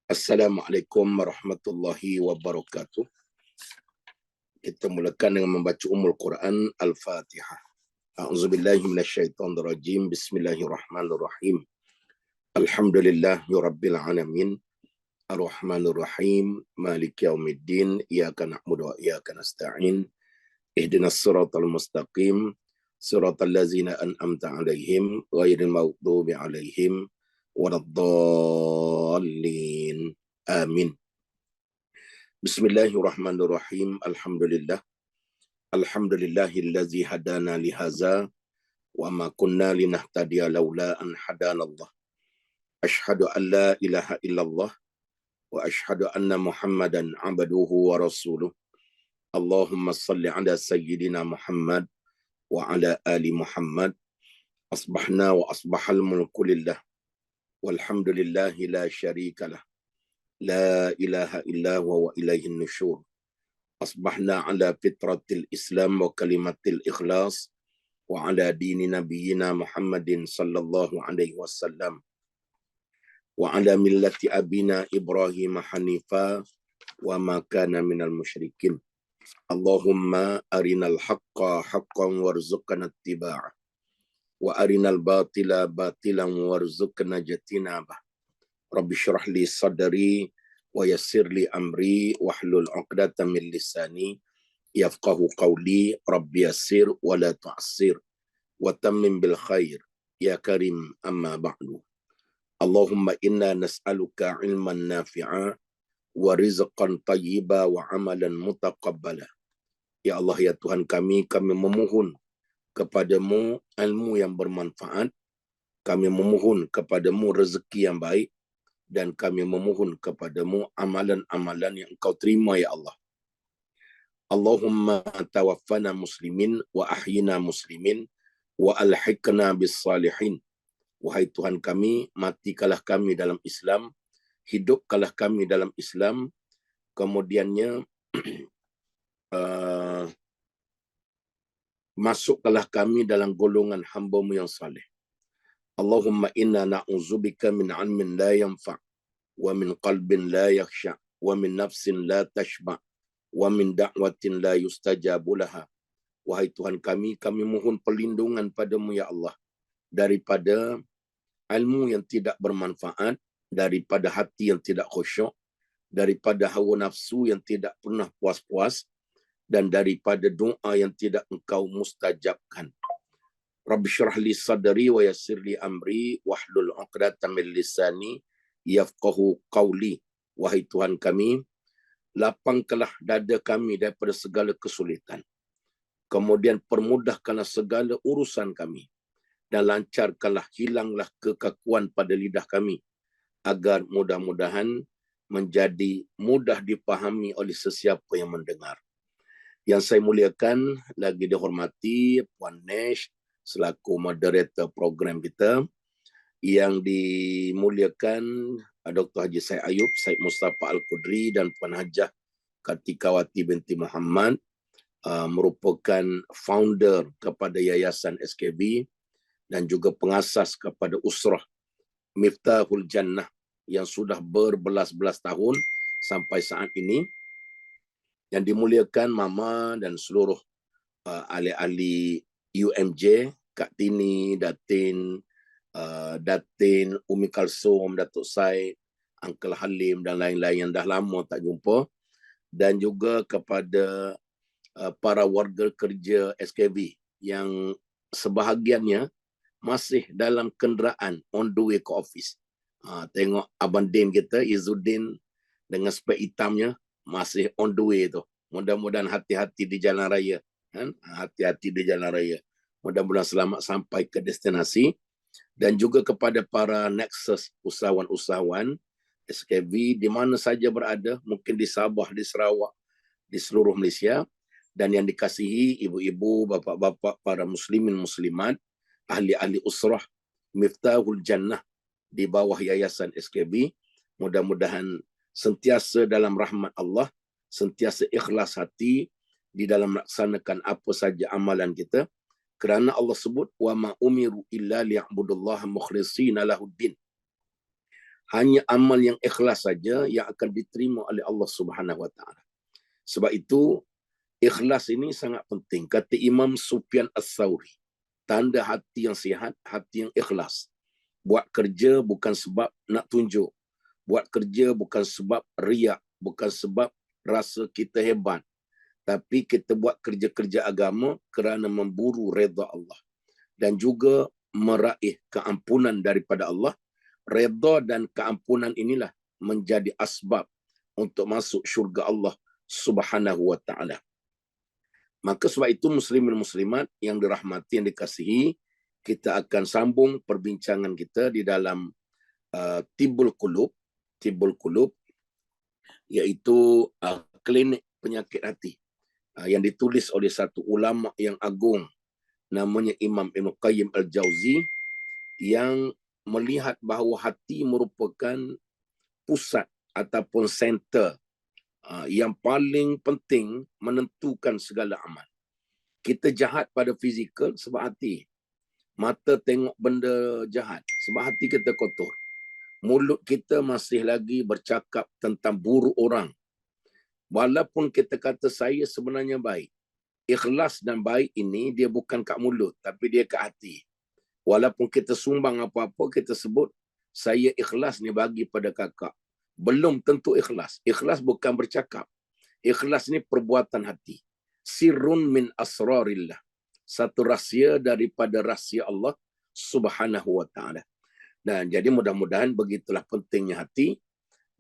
Assalamualaikum warahmatullahi wabarakatuh. Kita mulakan dengan membaca Ummul Quran Al-Fatihah. A'udzubillahi minasyaitonirrajim. Bismillahirrahmanirrahim. Alhamdulillahirabbil alamin. Arrahmanirrahim. Maliki yaumiddin. Iyyaka na'budu wa iyyaka nasta'in. Ihdinas siratal mustaqim. Siratal ladzina an'amta 'alaihim ghairil maghdubi 'alaihim waladdallin. Amin. Bismillahirrahmanirrahim. Alhamdulillahillazi hadana lihaza wa ma kunna linahtadiya laula an hadanallah. Asyhadu an la ilaha illallah wa asyhadu anna Muhammadan 'abduhu wa rasuluh. Allahumma salli ala sayyidina Muhammad wa ala ali Muhammad. Asbahna wa asbahal mulku lillah. Walhamdulillahi la syarikalah. La ilaha illa huwa wa ilaihin nusyur. Asbahna ala fitratil Islam wa kalimatil ikhlas wa ala dini nabiyyina Muhammadin sallallahu alaihi wasallam wa ala millati abina Ibrahim hanifa wa ma kana minal musyrikin. Allahumma arinal haqqa haqqan warzuqna ittiba'ah wa arinal batila batilan warzuqna jatinabah. Rabbi syrah li sadri wa yassir li amri wahlul 'uqdatam min lisani yafqahu qawli. Rabbi yassir wa la tu'assir wa tammim bil khair ya karim, amma ba'du. Allahumma inna nas'aluka ilman nafi'a wa rizqan tayyiba wa amalan mutaqabbala. Ya Allah, ya Tuhan kami memohon kepadamu ilmu yang bermanfaat, kami memohon kepadamu rezeki yang baik, dan kami memohon kepadamu amalan-amalan yang Engkau terima, ya Allah. Allahumma tawaffana muslimin wa ahyina muslimin wa alhiqna bis salihin. Wahai Tuhan kami, matikalah kami dalam Islam, hidupkanlah kami dalam Islam, kemudiannya masukkanlah kami dalam golongan hamba-Mu yang saleh. Allahumma inna na'udzubika min 'ilmin la yanfa' wa min qalbin la yakhsha' wa min nafsin la tashba' wa min da'watin la yustajabu laha. Wahai Tuhan kami mohon perlindungan padamu, ya Allah, daripada ilmu yang tidak bermanfaat, daripada hati yang tidak khusyuk, daripada hawa nafsu yang tidak pernah puas-puas, dan daripada doa yang tidak Engkau mustajabkan. Rabbi syrah li sadri wa yassir li amri wahlul 'uqdatam min lisani yafqahu qawli. Wahai Tuhan kami, lapangkanlah dada kami daripada segala kesulitan. Kemudian permudahkanlah segala urusan kami dan lancarkanlah, hilanglah kekakuan pada lidah kami agar mudah-mudahan menjadi mudah dipahami oleh sesiapa yang mendengar. Yang saya muliakan lagi dihormati Puan Nesh selaku moderator program kita, yang dimuliakan Dr. Haji Syed Ayub, Syed Mustafa Al-Qudri dan Puan Hajah Kartikawati binti Muhammad, merupakan founder kepada Yayasan SKB dan juga pengasas kepada Usrah Miftahul Jannah yang sudah berbelas-belas tahun sampai saat ini. Yang dimuliakan Mama dan seluruh ahli-ahli UMJ, Kak Tini, Datin, Umi Kalsum, Datuk Said, Uncle Halim dan lain-lain yang dah lama tak jumpa, dan juga kepada para warga kerja SKB yang sebahagiannya masih dalam kenderaan on the way ke office. Tengok Abang Din kita, Izzuddin, dengan spek hitamnya masih on the way tu. Mudah-mudahan hati-hati di jalan raya. Hati-hati di jalan raya. Mudah-mudahan selamat sampai ke destinasi. Dan juga kepada para Nexus usahawan-usahawan SKB di mana saja berada, mungkin di Sabah, di Sarawak, di seluruh Malaysia, dan yang dikasihi ibu-ibu, bapa-bapa, para muslimin muslimat, ahli-ahli usrah Miftahul Jannah di bawah Yayasan SKB, mudah-mudahan sentiasa dalam rahmat Allah, sentiasa ikhlas hati di dalam melaksanakan apa saja amalan kita, kerana Allah sebut wa ma umiru illa liya'budullaha mukhlishina lahuddin. Hanya amal yang ikhlas saja yang akan diterima oleh Allah Subhanahu Wa Taala. Sebab itu ikhlas ini sangat penting. Kata Imam Sufyan Ats-Tsauri, tanda hati yang sihat, hati yang ikhlas. Buat kerja bukan sebab nak tunjuk. Buat kerja bukan sebab riak, bukan sebab rasa kita hebat. Tapi kita buat kerja-kerja agama kerana memburu redha Allah. Dan juga meraih keampunan daripada Allah. Redha dan keampunan inilah menjadi asbab untuk masuk syurga Allah Subhanahu Wa Taala. Maka sebab itu muslimin muslimat yang dirahmati, yang dikasihi, kita akan sambung perbincangan kita di dalam Tibbul Qulub, iaitu klinik penyakit hati yang ditulis oleh satu ulama yang agung namanya Imam Ibn Qayyim Al-Jauzi, yang melihat bahawa hati merupakan pusat ataupun center yang paling penting menentukan segala amal. Kita jahat pada fizikal sebab hati. Mata tengok benda jahat sebab hati kita kotor. Mulut kita masih lagi bercakap tentang buruk orang. Walaupun kita kata saya sebenarnya baik. Ikhlas dan baik ini dia bukan kat mulut, tapi dia kat hati. Walaupun kita sumbang apa-apa, kita sebut saya ikhlas ni bagi pada kakak. Belum tentu ikhlas. Ikhlas bukan bercakap. Ikhlas ni perbuatan hati. Sirrun min asrarillah. Satu rahsia daripada rahsia Allah Subhanahu Wa Taala. Dan jadi mudah-mudahan begitulah pentingnya hati.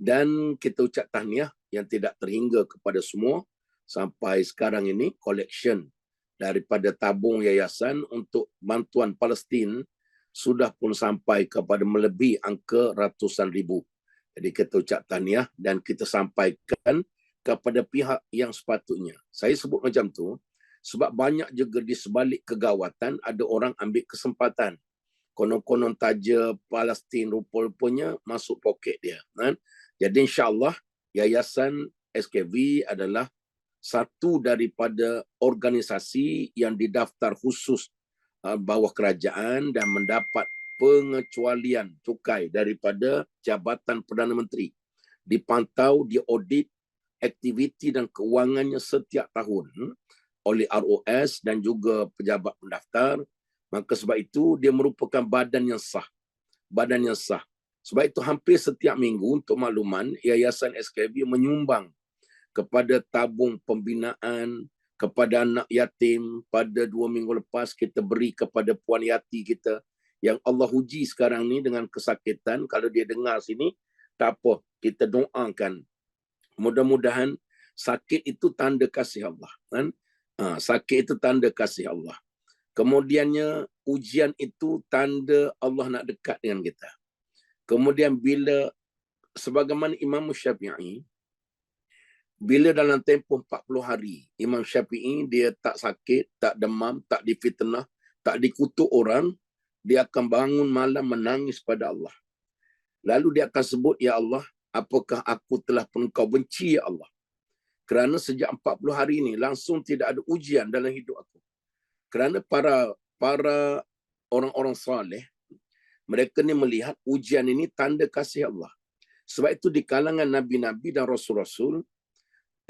Dan kita ucap tahniah yang tidak terhingga kepada semua. Sampai sekarang ini collection daripada tabung yayasan untuk bantuan Palestin sudah pun sampai kepada melebihi angka ratusan ribu. Jadi kita ucap tahniah dan kita sampaikan kepada pihak yang sepatutnya. Saya sebut macam tu sebab banyak juga di sebalik kegawatan ada orang ambil kesempatan. Konon-konon taja Palestin rupa-rupanya masuk poket dia. Kan? Jadi insya-Allah Yayasan SKV adalah satu daripada organisasi yang didaftar khusus bawah kerajaan dan mendapat pengecualian cukai daripada Jabatan Perdana Menteri. Dipantau, diaudit aktiviti dan keuangannya setiap tahun oleh ROS dan juga pejabat pendaftar. Maka sebab itu dia merupakan badan yang sah. Badan yang sah. Sebab itu hampir setiap minggu untuk makluman, Yayasan SKB menyumbang kepada tabung pembinaan, kepada anak yatim. Pada 2 minggu lepas kita beri kepada puan yati kita yang Allah uji sekarang ni dengan kesakitan. Kalau dia dengar sini, tak apa, kita doakan. Mudah-mudahan sakit itu tanda kasih Allah. Kan? Sakit itu tanda kasih Allah. Kemudiannya ujian itu tanda Allah nak dekat dengan kita. Kemudian bila, sebagaimana Imam Syafi'i, bila dalam tempoh 40 hari, Imam Syafi'i dia tak sakit, tak demam, tak difitnah, tak dikutuk orang, dia akan bangun malam menangis pada Allah. Lalu dia akan sebut, Ya Allah, apakah aku telah Engkau benci, Ya Allah? Kerana sejak 40 hari ini langsung tidak ada ujian dalam hidup aku. Kerana para orang-orang soleh, mereka ni melihat ujian ini tanda kasih Allah. Sebab itu di kalangan Nabi-Nabi dan Rasul-Rasul,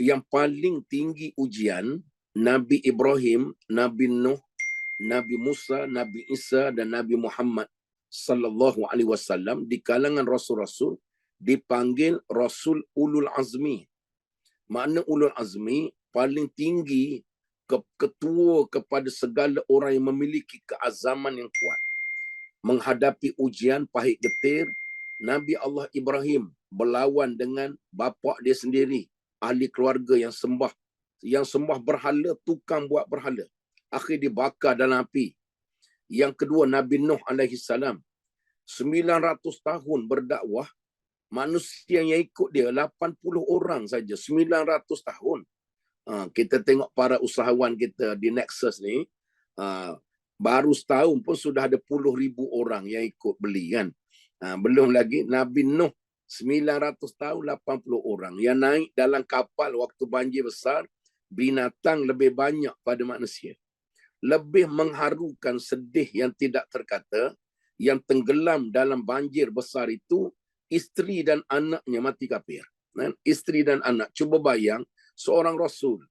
yang paling tinggi ujian, Nabi Ibrahim, Nabi Nuh, Nabi Musa, Nabi Isa dan Nabi Muhammad sallallahu alaihi wasallam di kalangan Rasul-Rasul dipanggil Rasul Ulul Azmi. Makna Ulul Azmi paling tinggi, ketua kepada segala orang yang memiliki keazaman yang kuat. Menghadapi ujian pahit getir, Nabi Allah Ibrahim berlawan dengan bapa dia sendiri, ahli keluarga yang sembah berhala, tukang buat berhala. Akhir dibakar dalam api. Yang kedua, Nabi Nuh alaihi salam, 900 tahun berdakwah, manusia yang ikut dia 80 orang saja, 900 tahun. Kita tengok para usahawan kita di Nexus ni, baru setahun pun sudah ada 10,000 orang yang ikut beli kan. Belum lagi Nabi Nuh 900 tahun 80 orang yang naik dalam kapal waktu banjir besar, binatang lebih banyak pada manusia. Lebih mengharukan, sedih yang tidak terkata, yang tenggelam dalam banjir besar isteri dan anaknya mati kafir. Isteri dan anak. Cuba bayang seorang Rasul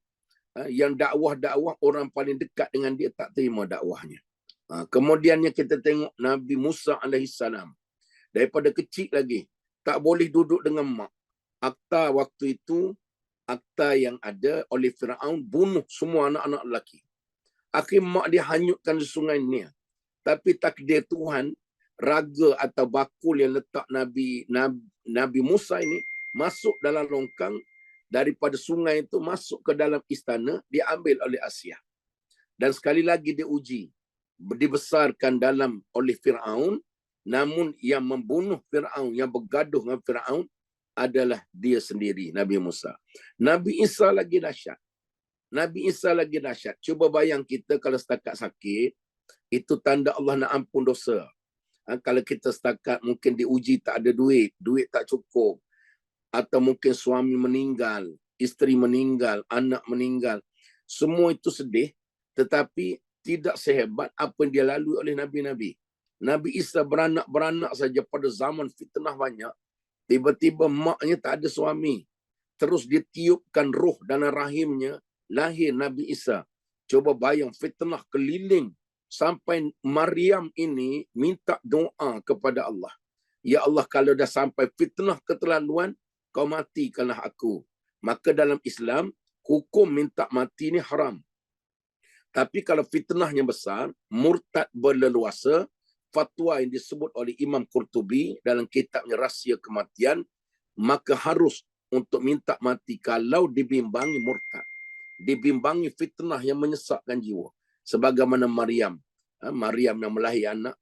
yang dakwah-dakwah orang paling dekat dengan dia tak terima dakwahnya. Kemudiannya kita tengok Nabi Musa alaihissalam. Daripada kecil lagi, tak boleh duduk dengan mak. Akta waktu itu, akta yang ada oleh Firaun bunuh semua anak-anak lelaki. Akhir mak dia hanyutkan di sungai Nil. Tapi takdir Tuhan, raga atau bakul yang letak Nabi Musa ini masuk dalam longkang daripada sungai itu masuk ke dalam istana, diambil oleh Asia. Dan sekali lagi diuji, dibesarkan oleh Firaun, namun yang membunuh Firaun, yang bergaduh dengan Firaun adalah dia sendiri, Nabi Musa. Nabi Isa lagi dahsyat. Nabi Isa lagi dahsyat. Cuba bayang kita kalau setakat sakit, itu tanda Allah nak ampun dosa. Kalau kita setakat mungkin diuji tak ada duit tak cukup, atau mungkin suami meninggal, isteri meninggal, anak meninggal, semua itu sedih, tetapi tidak sehebat apa yang dia lalui oleh Nabi-Nabi. Nabi Isa beranak-beranak saja pada zaman fitnah banyak, tiba-tiba maknya tak ada suami, terus ditiupkan roh dalam rahimnya, lahir Nabi Isa. Coba bayang fitnah keliling, sampai Maryam ini minta doa kepada Allah. Ya Allah, kalau dah sampai fitnah keterlaluan, kau matikanlah aku. Maka dalam Islam, hukum minta mati ini haram. Tapi kalau fitnahnya besar, murtad berleluasa, fatwa yang disebut oleh Imam Qurtubi dalam kitabnya Rahsia Kematian, maka harus untuk minta mati kalau dibimbangi murtad, dibimbangi fitnah yang menyesatkan jiwa. Sebagaimana Maryam yang melahirkan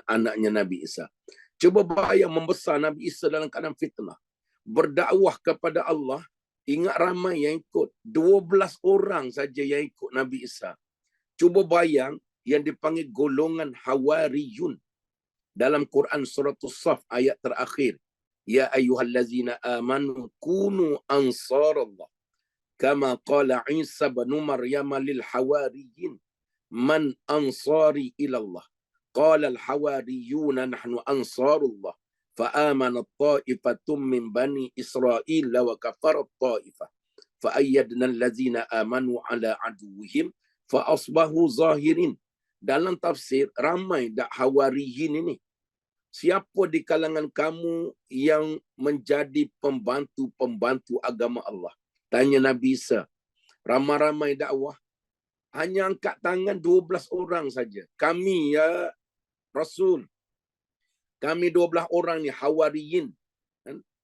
anaknya Nabi Isa. Cuba bayang membesar Nabi Isa dalam keadaan fitnah, berdakwah kepada Allah. Ingat ramai yang ikut, 12 orang saja yang ikut Nabi Isa. Cuba bayang yang dipanggil golongan Hawariyun dalam Quran surah As-Saff ayat terakhir. Ya ayyuhallazina amanu kunu ansarallah kama qala Isa bin Maryam lil hawariyin man ansari ila Allah qala al hawariyuna nahnu ansarullah فآمن الطائفة من بني إسرائيل وكفر الطائفة فأيدنا الذين آمنوا على عدوهم فأصبحوا ظاهرين. Dalam tafsir, ramai dak hawariyin ini. Siapa di kalangan kamu yang menjadi pembantu-pembantu agama Allah? Tanya Nabi Isa. Ramai-ramai dakwah. Hanya angkat tangan 12 orang saja. Kami ya Rasul. Kami 12 orang ni hawariyin.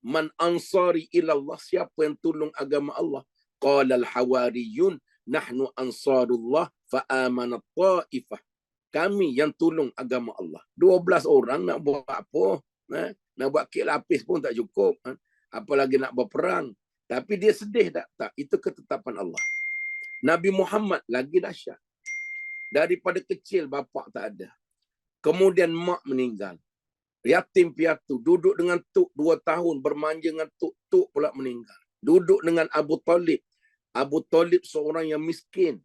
Man ansari ilallah, siapa yang tolong agama Allah? Qala al-hawariyun nahnu ansarullah fa amanat ta'ifah. Kami yang tolong agama Allah. 12 orang nak buat apa? Nak buat kek lapis pun tak cukup. Apalagi nak berperang. Tapi dia sedih tak? Tak. Itu ketetapan Allah. Nabi Muhammad lagi dahsyat. Daripada kecil bapak tak ada. Kemudian mak meninggal. Yatim piatu, duduk dengan tuk 2 tahun, bermanja dengan tuk pula meninggal. Duduk dengan Abu Talib. Abu Talib seorang yang miskin.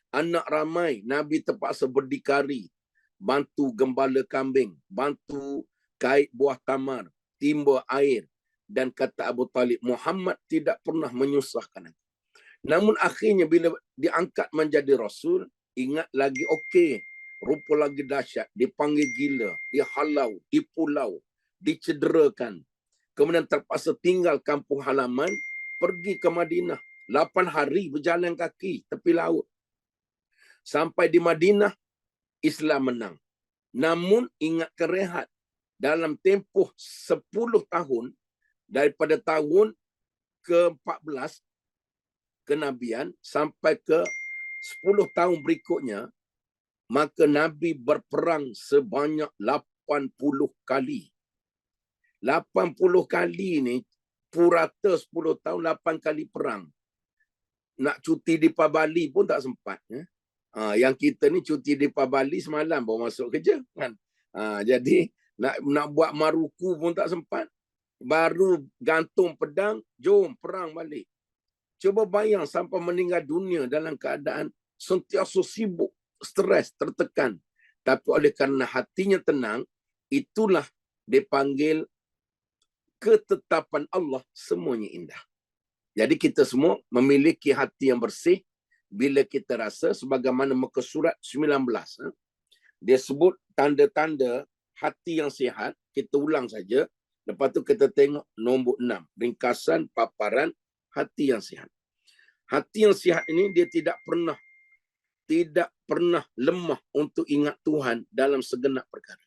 Anak ramai, Nabi terpaksa berdikari. Bantu gembala kambing, bantu kait buah tamar, timba air. Dan kata Abu Talib, Muhammad tidak pernah menyusahkan aku. Namun akhirnya bila diangkat menjadi Rasul, ingat lagi okey. Rupa lagi dahsyat, dipanggil gila, dihalau, dipulau, dicederakan. Kemudian terpaksa tinggal kampung halaman, pergi ke Madinah. 8 hari berjalan kaki tepi laut. Sampai di Madinah, Islam menang. Namun ingat kerehat, dalam tempoh 10 tahun, daripada tahun ke-14 kenabian sampai ke 10 tahun berikutnya, maka Nabi berperang sebanyak 80 kali. 80 kali ni, purata 10 tahun, 8 kali perang. Nak cuti di Pabali pun tak sempat. Yang kita ni cuti di Pabali semalam baru masuk kerja. Kan? Jadi, nak buat maruku pun tak sempat. Baru gantung pedang, jom perang balik. Cuba bayang sampai meninggal dunia dalam keadaan sentiasa sibuk, stres, tertekan. Tapi oleh kerana hatinya tenang, itulah dipanggil ketetapan Allah semuanya indah. Jadi kita semua memiliki hati yang bersih bila kita rasa sebagaimana muka surat 19. Dia sebut tanda-tanda hati yang sihat. Kita ulang saja. Lepas tu kita tengok nombor 6. Ringkasan paparan hati yang sihat. Hati yang sihat ini dia tidak pernah lemah untuk ingat Tuhan dalam segenap perkara.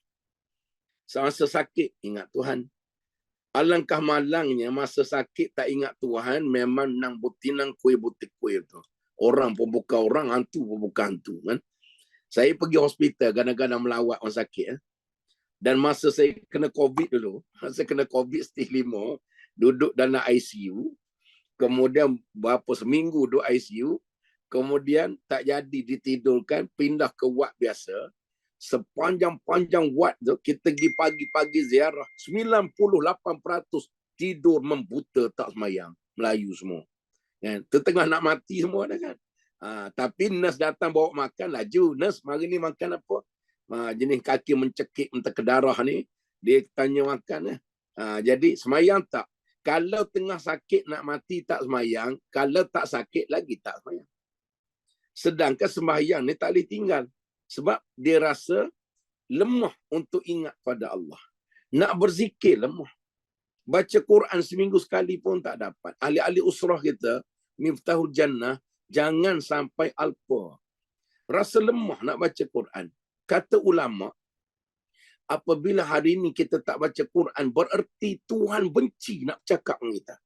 Semasa sakit, ingat Tuhan. Alangkah malangnya masa sakit tak ingat Tuhan, memang nang butinang kuih butik kuih tu. Orang pun bukan orang, hantu pun bukan hantu. Kan? Saya pergi hospital kadang-kadang melawat orang sakit. Dan masa saya kena COVID dulu, masa kena COVID stage 5, duduk dalam ICU, kemudian berapa seminggu duduk ICU, kemudian tak jadi ditidurkan, pindah ke ward biasa. Sepanjang-panjang ward tu, kita pergi pagi-pagi ziarah, 98% tidur membuta tak semayang. Melayu semua. Kan? Tengah nak mati semua dah kan. Tapi nurse datang bawa makan, laju. Nurse, mari ni makan apa? Jenis kaki mencekik, mentah ke darah ni. Dia tanya makan. Jadi semayang tak? Kalau tengah sakit nak mati tak semayang, kalau tak sakit lagi tak semayang. Sedangkan sembahyang ni tak boleh tinggal. Sebab dia rasa lemah untuk ingat pada Allah. Nak berzikir lemah. Baca Quran seminggu sekali pun tak dapat. Ahli-ahli usrah kita, Miftahul Jannah, jangan sampai alpa. Rasa lemah nak baca Quran. Kata ulama, apabila hari ini kita tak baca Quran, bererti Tuhan benci nak cakap dengan kita.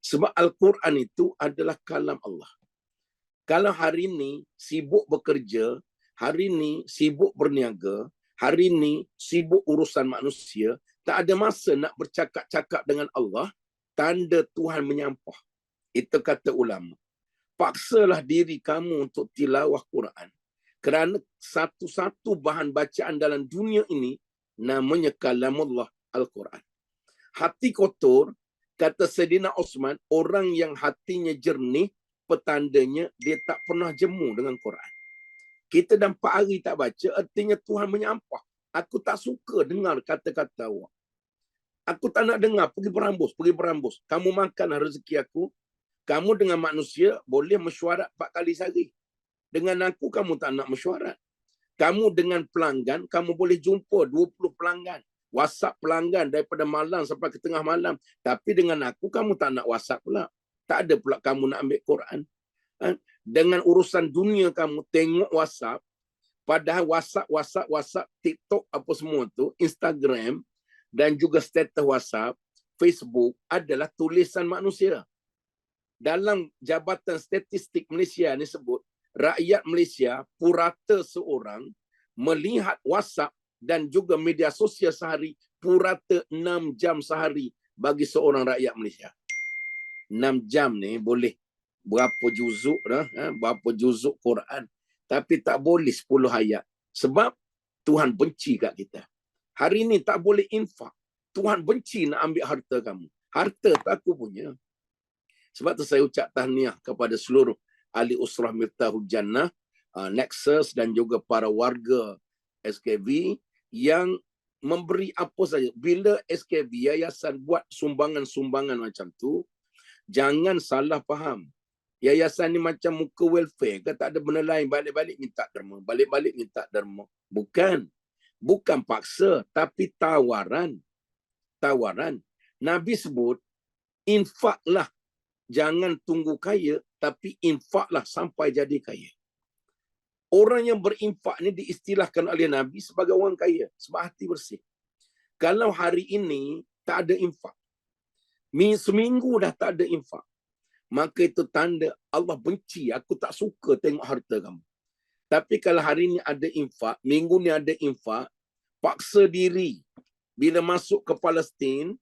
Sebab Al-Quran itu adalah kalam Allah. Kalau hari ini sibuk bekerja, hari ini sibuk berniaga, hari ini sibuk urusan manusia, tak ada masa nak bercakap-cakap dengan Allah, tanda Tuhan menyampah. Itu kata ulama. Paksalah diri kamu untuk tilawah Quran. Kerana satu-satu bahan bacaan dalam dunia ini namanya kalamullah Al-Quran. Hati kotor, kata Sayyidina Osman, orang yang hatinya jernih, petandanya dia tak pernah jemu dengan Quran. Kita dah 4 hari tak baca, artinya Tuhan menyampah. Aku tak suka dengar kata-kata awak. Aku tak nak dengar, pergi berambus. Kamu makanlah rezeki aku. Kamu dengan manusia boleh mesyuarat 4 kali sehari. Dengan aku, kamu tak nak mesyuarat. Kamu dengan pelanggan, kamu boleh jumpa 20 pelanggan. WhatsApp pelanggan daripada malam sampai ke tengah malam. Tapi dengan aku, kamu tak nak WhatsApp pula. Tak ada pula kamu nak ambil Quran. Dengan urusan dunia kamu, tengok WhatsApp. Padahal WhatsApp, TikTok, apa semua tu, Instagram, dan juga status WhatsApp, Facebook adalah tulisan manusia. Dalam Jabatan Statistik Malaysia ni sebut, rakyat Malaysia purata seorang melihat WhatsApp dan juga media sosial sehari purata 6 jam sehari bagi seorang rakyat Malaysia. 6 jam ni boleh berapa juzuk dah, berapa juzuk Quran. Tapi tak boleh 10 ayat. Sebab Tuhan benci kat kita. Hari ni tak boleh infak. Tuhan benci nak ambil harta kamu. Harta tak aku punya. Sebab tu saya ucap tahniah kepada seluruh ahli usrah Miftahul Jannah, Nexus dan juga para warga SKV yang memberi apa saja. Bila SKV, yayasan buat sumbangan-sumbangan macam tu, jangan salah faham. Yayasan ni macam muka welfare ke, tak ada benda lain, balik-balik minta derma, balik-balik minta derma. Bukan paksa, tapi tawaran. Nabi sebut, infaklah, jangan tunggu kaya, tapi infaklah sampai jadi kaya. Orang yang berinfak ni diistilahkan oleh Nabi sebagai orang kaya, sebab hati bersih. Kalau hari ini tak ada infak, seminggu dah tak ada infak, maka itu tanda Allah benci. Aku tak suka tengok harta kamu. Tapi kalau hari ini ada infak, minggu ni ada infak, paksa diri. Bila masuk ke Palestin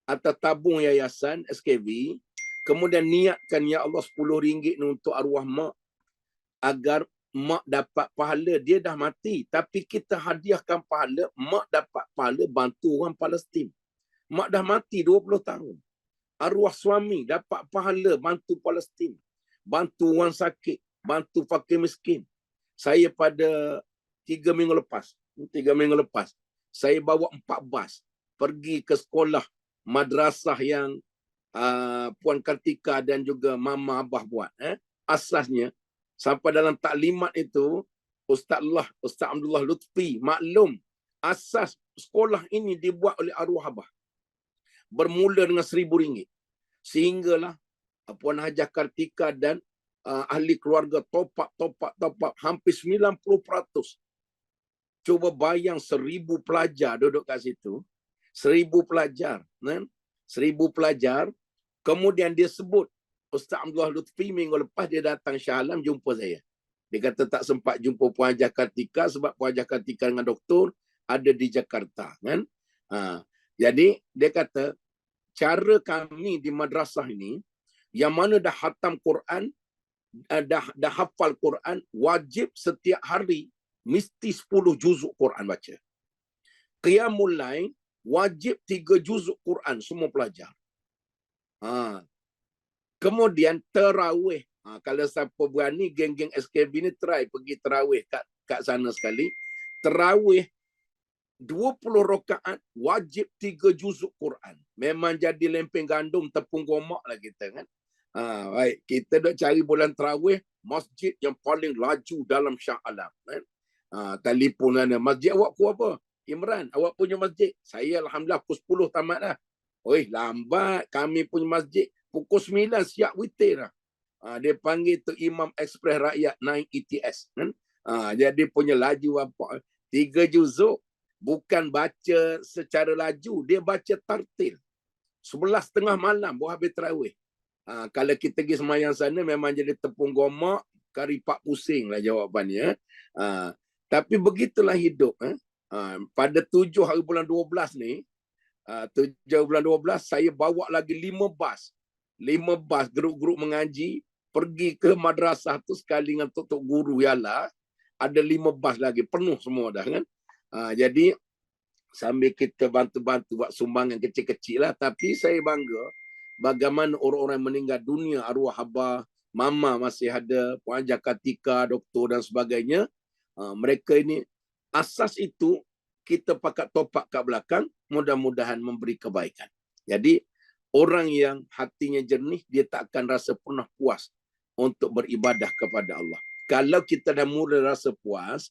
atau tabung yayasan SKV, kemudian niatkan, ya Allah, RM10 ni untuk arwah mak, agar mak dapat pahala. Dia dah mati, tapi kita hadiahkan pahala, mak dapat pahala bantu orang Palestin. Mak dah mati 20 tahun. Arwah suami dapat pahala bantu Palestin, bantu orang sakit, bantu fakir miskin. Saya pada 3 minggu lepas, saya bawa 4 bas pergi ke sekolah madrasah yang Puan Kartika dan juga Mama Abah buat. Asasnya, sampai dalam taklimat itu, Ustaz Abdullah Lutfi maklum, asas sekolah ini dibuat oleh arwah Abah. Bermula dengan RM1,000. Sehinggalah Puan Hajah Kartika dan ahli keluarga top up hampir 90%. Cuba bayang 1,000 pelajar duduk kat situ. 1,000 pelajar. Kan? 1,000 pelajar. Kemudian dia sebut, Ustaz Abdullah Lutfi minggu lepas dia datang Shah Alam jumpa saya. Dia kata tak sempat jumpa Puan Hajah Kartika sebab Puan Hajah Kartika dengan doktor ada di Jakarta. Kan? Jadi dia kata, cara kami di madrasah ini, yang mana dah khatam Quran, dah hafal Quran, wajib setiap hari mesti 10 juzuk Quran baca. Qiyamul Lail wajib 3 juzuk Quran semua pelajar. Kemudian tarawih. Kalau siapa berani, geng-geng SKB ni try pergi tarawih kat sana sekali. Tarawih 20 rakaat wajib 3 juzuk Quran. Memang jadi lempeng gandum tepung gomak lah kita kan. Baik, kita dok cari bulan tarawih masjid yang paling laju dalam Shah Alam kan. Telefon mana, masjid awak pukul apa? Imran, awak punya masjid? Saya alhamdulillah pukul 10 tamat dah. Oi, lambat. Kami punya masjid pukul 9 siap witir dah. Dia panggil tu Imam Express Rakyat naik ETS kan. Jadi punya laju apa? 3 juzuk. Bukan baca secara laju, dia baca tartil. 11:30 malam baru habis tarawih. Kalau kita pergi semayang sana memang jadi tepung gomak, kari pak pusing lah jawapannya. Tapi begitulah hidup. Pada 7 hari bulan 12 ni, 7 bulan 12, saya bawa lagi 5 bas. 5 bas grup-grup mengaji, pergi ke madrasah tu sekali dengan tok guru ialah, ada 5 bas lagi, penuh semua dah kan. Jadi, sambil kita bantu-bantu buat sumbangan kecil-kecil lah. Tapi saya bangga bagaimana orang-orang meninggal dunia, arwah Abah, Mama masih ada, Puan Hajah Kartika, doktor dan sebagainya. Mereka ini, asas itu kita pakat topak kat belakang, mudah-mudahan memberi kebaikan. Jadi, orang yang hatinya jernih, dia tak akan rasa pernah puas untuk beribadah kepada Allah. Kalau kita dah mula rasa puas,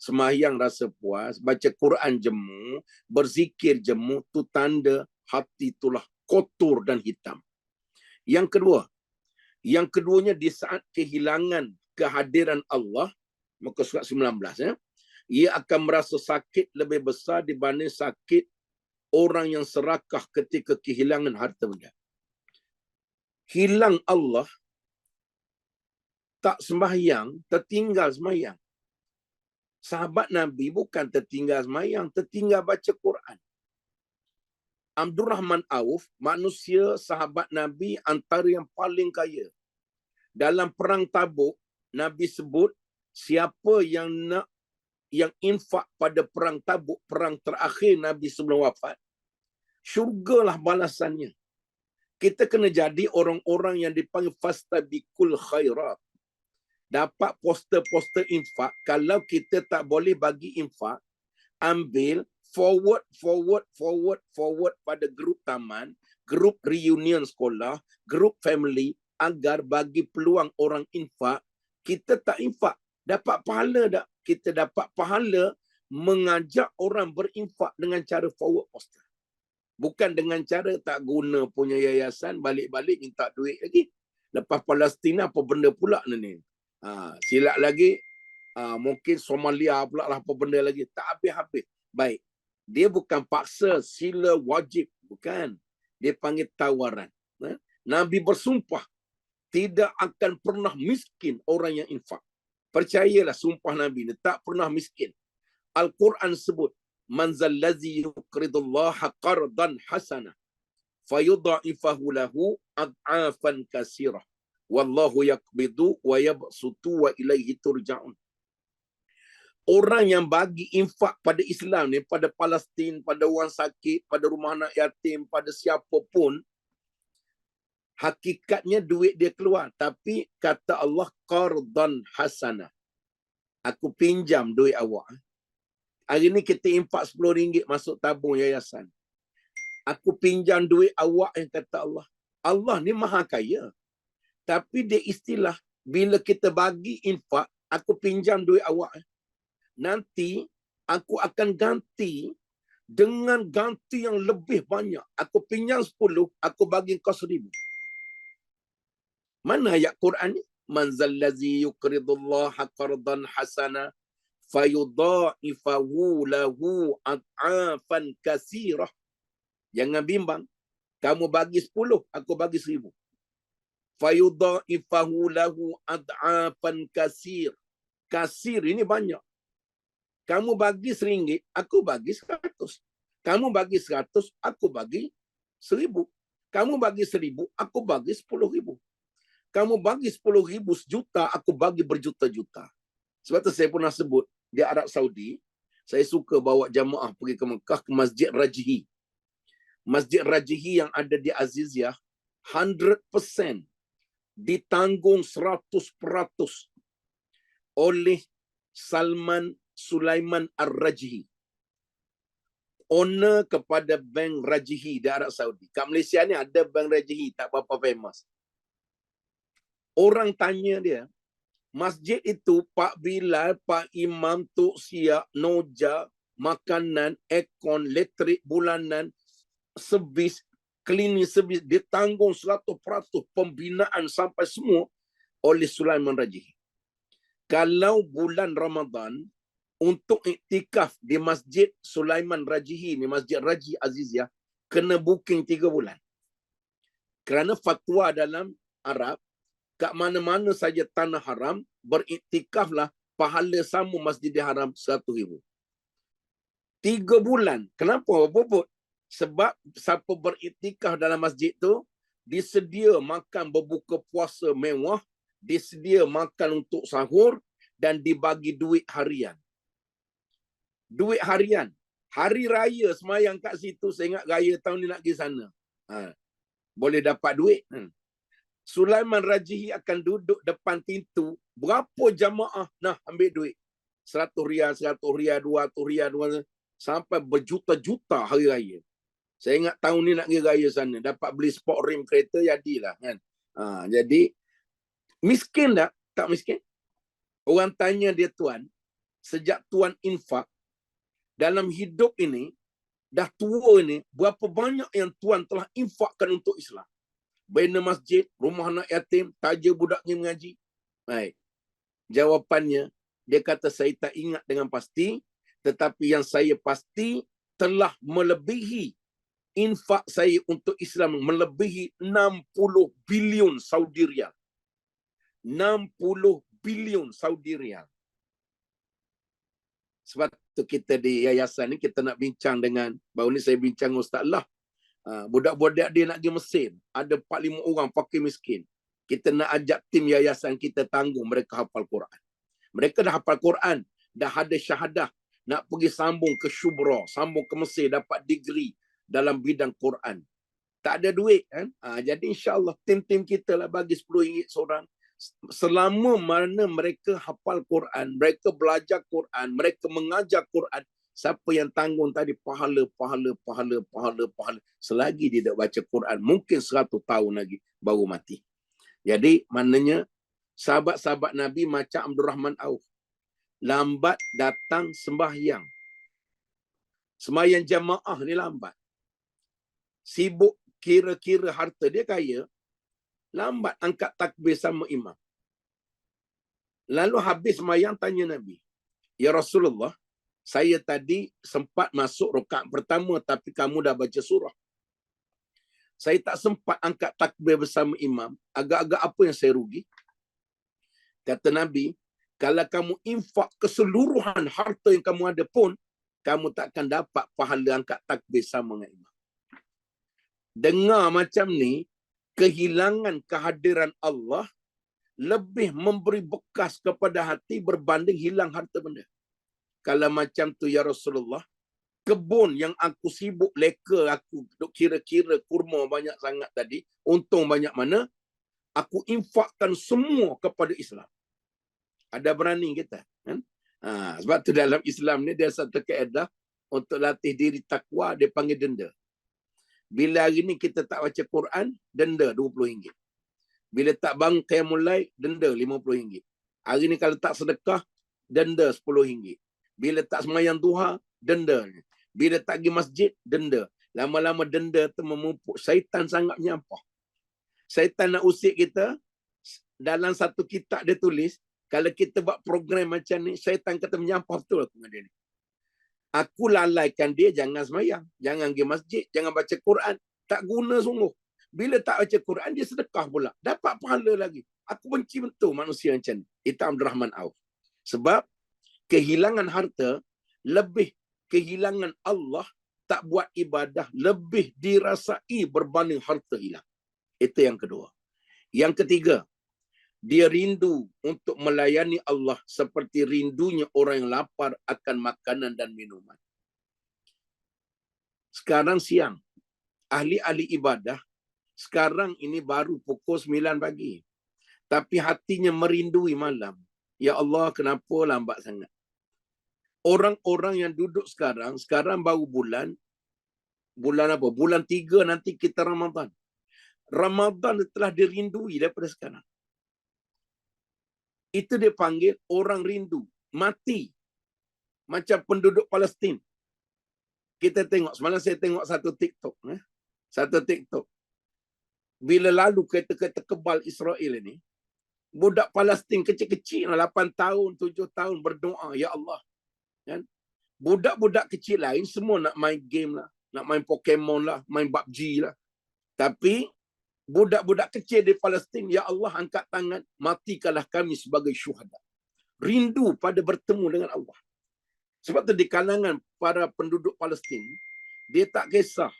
sembahyang rasa puas, baca Quran jemu, berzikir jemu, tu tanda hati itulah kotor dan hitam. Yang keduanya di saat kehilangan kehadiran Allah, muka surat 19, ia akan merasa sakit lebih besar dibanding sakit orang yang serakah ketika kehilangan harta benda. Hilang Allah, tak sembahyang, tertinggal sembahyang. Sahabat Nabi bukan tertinggal sembahyang, tertinggal baca Quran. Abdul Rahman Auf, manusia sahabat Nabi antara yang paling kaya. Dalam perang Tabuk, Nabi sebut, siapa yang infak pada perang Tabuk, perang terakhir Nabi sebelum wafat, syurgalah balasannya. Kita kena jadi orang-orang yang dipanggil fastabiqul khairat. Dapat poster-poster infak, kalau kita tak boleh bagi infak, ambil forward pada grup taman, grup reunion sekolah, grup family, agar bagi peluang orang infak. Kita tak infak, dapat pahala tak? Kita dapat pahala mengajak orang berinfak dengan cara forward poster. Bukan dengan cara tak guna punya yayasan, balik-balik minta duit lagi. Lepas Palestin apa benda pula ni? Silap lagi, mungkin Somalia pula lah apa benda lagi. Tak habis-habis. Baik. Dia bukan paksa, sila wajib. Bukan. Dia panggil tawaran. Nabi bersumpah, tidak akan pernah miskin orang yang infak. Percayalah sumpah Nabi ni, tak pernah miskin. Al-Quran sebut, man zallazi yuqridullaha qardan hasanah fayudha'ifahu lahu ad'afan kasirah. Wallahu yaqbidu wa yabsutu wa ilaihi turja'un. Orang yang bagi infak pada Islam ni, pada Palestin, pada orang sakit, pada rumah anak yatim, pada siapa pun, hakikatnya duit dia keluar. Tapi kata Allah, qardan hasanah. Aku pinjam duit awak. Hari ni kita infak RM10 masuk tabung yayasan. Aku pinjam duit awak yang kata Allah. Allah ni maha kaya. Tapi dia istilah, bila kita bagi infak, aku pinjam duit awak. Nanti aku akan ganti dengan ganti yang lebih banyak. Aku pinjam 10, aku bagi kau 1,000. Mana ayat Quran ni? Man zallazi yuqridullaha qardan hasana fayudha'ifahu lahu ad'afan katsirah. Jangan bimbang. Kamu bagi 10, aku bagi 1,000. Fayudha'ifahu lahu ad'afan katsir. Kasir ini banyak. Kamu bagi RM1, aku bagi 100. Kamu bagi 100, aku bagi 1,000. Kamu bagi 1,000, aku bagi 10,000. Kamu bagi 10,000 sejuta, aku bagi berjuta-juta. Sebab tu saya pernah sebut, di Arab Saudi, saya suka bawa jamaah pergi ke Mekah, ke Masjid Rajhi. Masjid Rajhi yang ada di Aziziyah, 100% ditanggung 100% oleh Salman Sulaiman Ar-Rajhi, owner kepada Bank Rajhi di Arab Saudi. Kat Malaysia ni ada Bank Rajhi, tak berapa famous. Orang tanya dia, masjid itu Pak Bilal, Pak Imam, Tok Siak, Noja, makanan, aircon, elektrik bulanan, servis, klinik servis, ditanggung 100% pembinaan sampai semua oleh Sulaiman Rajhi. Kalau bulan Ramadan, untuk iktikaf di Masjid Sulaiman Rajhi ni, Masjid Rajhi Aziziyah, kena booking 3 bulan. Kerana fatwa dalam Arab, kat mana-mana saja tanah haram, beriktikaflah, pahala sama Masjidil Haram 100,000. 3 bulan. Kenapa bobot? Sebab siapa beriktikaf dalam masjid tu, disedia makan berbuka puasa mewah, disedia makan untuk sahur, dan dibagi duit harian. Duit harian. Hari raya semayang kat situ, saya ingat raya tahun ni nak pergi sana. Boleh dapat duit. Sulaiman Rajhi akan duduk depan pintu. Berapa jamaah nak ambil duit? 100 riyal, 100 riyal, 200 riyal, 200, sampai berjuta-juta hari raya. Saya ingat tahun ni nak pergi raya sana. Dapat beli sport rim kereta, jadilah. Kan? Jadi, miskin tak? Tak miskin. Orang tanya dia, tuan, sejak tuan infak, dalam hidup ini, dah tua ni, berapa banyak yang tuan telah infakkan untuk Islam? Bina masjid, rumah anak yatim, taja budaknya mengaji. Baik. Jawapannya, dia kata, saya tak ingat dengan pasti, tetapi yang saya pasti telah melebihi infak saya untuk Islam, melebihi 60 bilion Saudi Riyal. 60 bilion Saudi Riyal. Sebab tu kita di yayasan ni, kita nak bincang dengan, baru ni saya bincang dengan Ustaz Allah. Budak-budak dia nak pergi Mesir. Ada 4-5 orang fakir miskin. Kita nak ajak tim yayasan kita tanggung mereka hafal Quran. Mereka dah hafal Quran, dah ada syahadah, nak pergi sambung ke Shubra, sambung ke Mesir, dapat degree dalam bidang Quran. Tak ada duit kan? Jadi insya-Allah tim-tim kita lah bagi RM10 seorang. Selama mana mereka hafal Quran, mereka belajar Quran, mereka mengajar Quran, siapa yang tanggung tadi pahala. Selagi dia tak baca Quran, mungkin 100 tahun lagi baru mati. Jadi maknanya sahabat-sahabat Nabi macam Abdul Rahman Auf, lambat datang sembahyang. Sembahyang jamaah ni lambat. Sibuk kira-kira harta, dia kaya, lambat angkat takbir sama imam. Lalu habis sembahyang tanya Nabi, ya Rasulullah, saya tadi sempat masuk rakaat pertama tapi kamu dah baca surah. Saya tak sempat angkat takbir bersama imam. Agak-agak apa yang saya rugi? Kata Nabi, kalau kamu infak keseluruhan harta yang kamu ada pun, kamu takkan dapat pahala angkat takbir sama dengan imam. Dengar macam ni, kehilangan kehadiran Allah lebih memberi bekas kepada hati berbanding hilang harta benda. Kalau macam tu ya Rasulullah, kebun yang aku sibuk leka, aku duk kira-kira kurma banyak sangat tadi, untung banyak mana, aku infakkan semua kepada Islam. Ada berani kita kan? Sebab tu dalam Islam ni dia satu kaedah untuk latih diri takwa, dia panggil denda. Bila hari ni kita tak baca Quran, denda RM20. Bila tak bangun qiyamul lail, denda RM50. Hari ni kalau tak sedekah, denda RM10. Bila tak sembahyang duha, denda. Bila tak pergi masjid, denda. Lama-lama denda tu memumpuk. Syaitan sangat menyampah. Syaitan nak usik kita. Dalam satu kitab dia tulis, kalau kita buat program macam ni, syaitan kata menyampah betul aku dengan dia ni. Aku lalaikan dia jangan sembahyang, jangan pergi masjid, jangan baca Quran. Tak guna sungguh. Bila tak baca Quran, dia sedekah pula. Dapat pahala lagi. Aku benci betul manusia macam ni. Itu Abdul Rahman Auf. Sebab kehilangan harta, lebih kehilangan Allah, tak buat ibadah, lebih dirasai berbanding harta hilang. Itu yang kedua. Yang ketiga, dia rindu untuk melayani Allah seperti rindunya orang yang lapar akan makanan dan minuman. Sekarang siang, ahli-ahli ibadah, sekarang ini baru pukul 9 pagi. Tapi hatinya merindui malam. Ya Allah, kenapa lambat sangat? Orang-orang yang duduk sekarang baru bulan apa? Bulan 3 nanti kita Ramadan. Ramadan telah dirindui daripada sekarang. Itu dia panggil orang rindu. Mati. Macam penduduk Palestin. Kita tengok, semalam saya tengok satu TikTok. Satu TikTok. Bila lalu kereta-kereta kebal Israel ini, budak Palestin kecil-kecil, 8 tahun, 7 tahun berdoa, Ya Allah. Kan? Budak-budak kecil lain semua nak main game lah. Nak main Pokemon lah, main PUBG lah. Tapi, budak-budak kecil di Palestin, Ya Allah angkat tangan, matikanlah kami sebagai syuhada. Rindu pada bertemu dengan Allah. Sebab tu di kalangan para penduduk Palestin, dia tak kisah.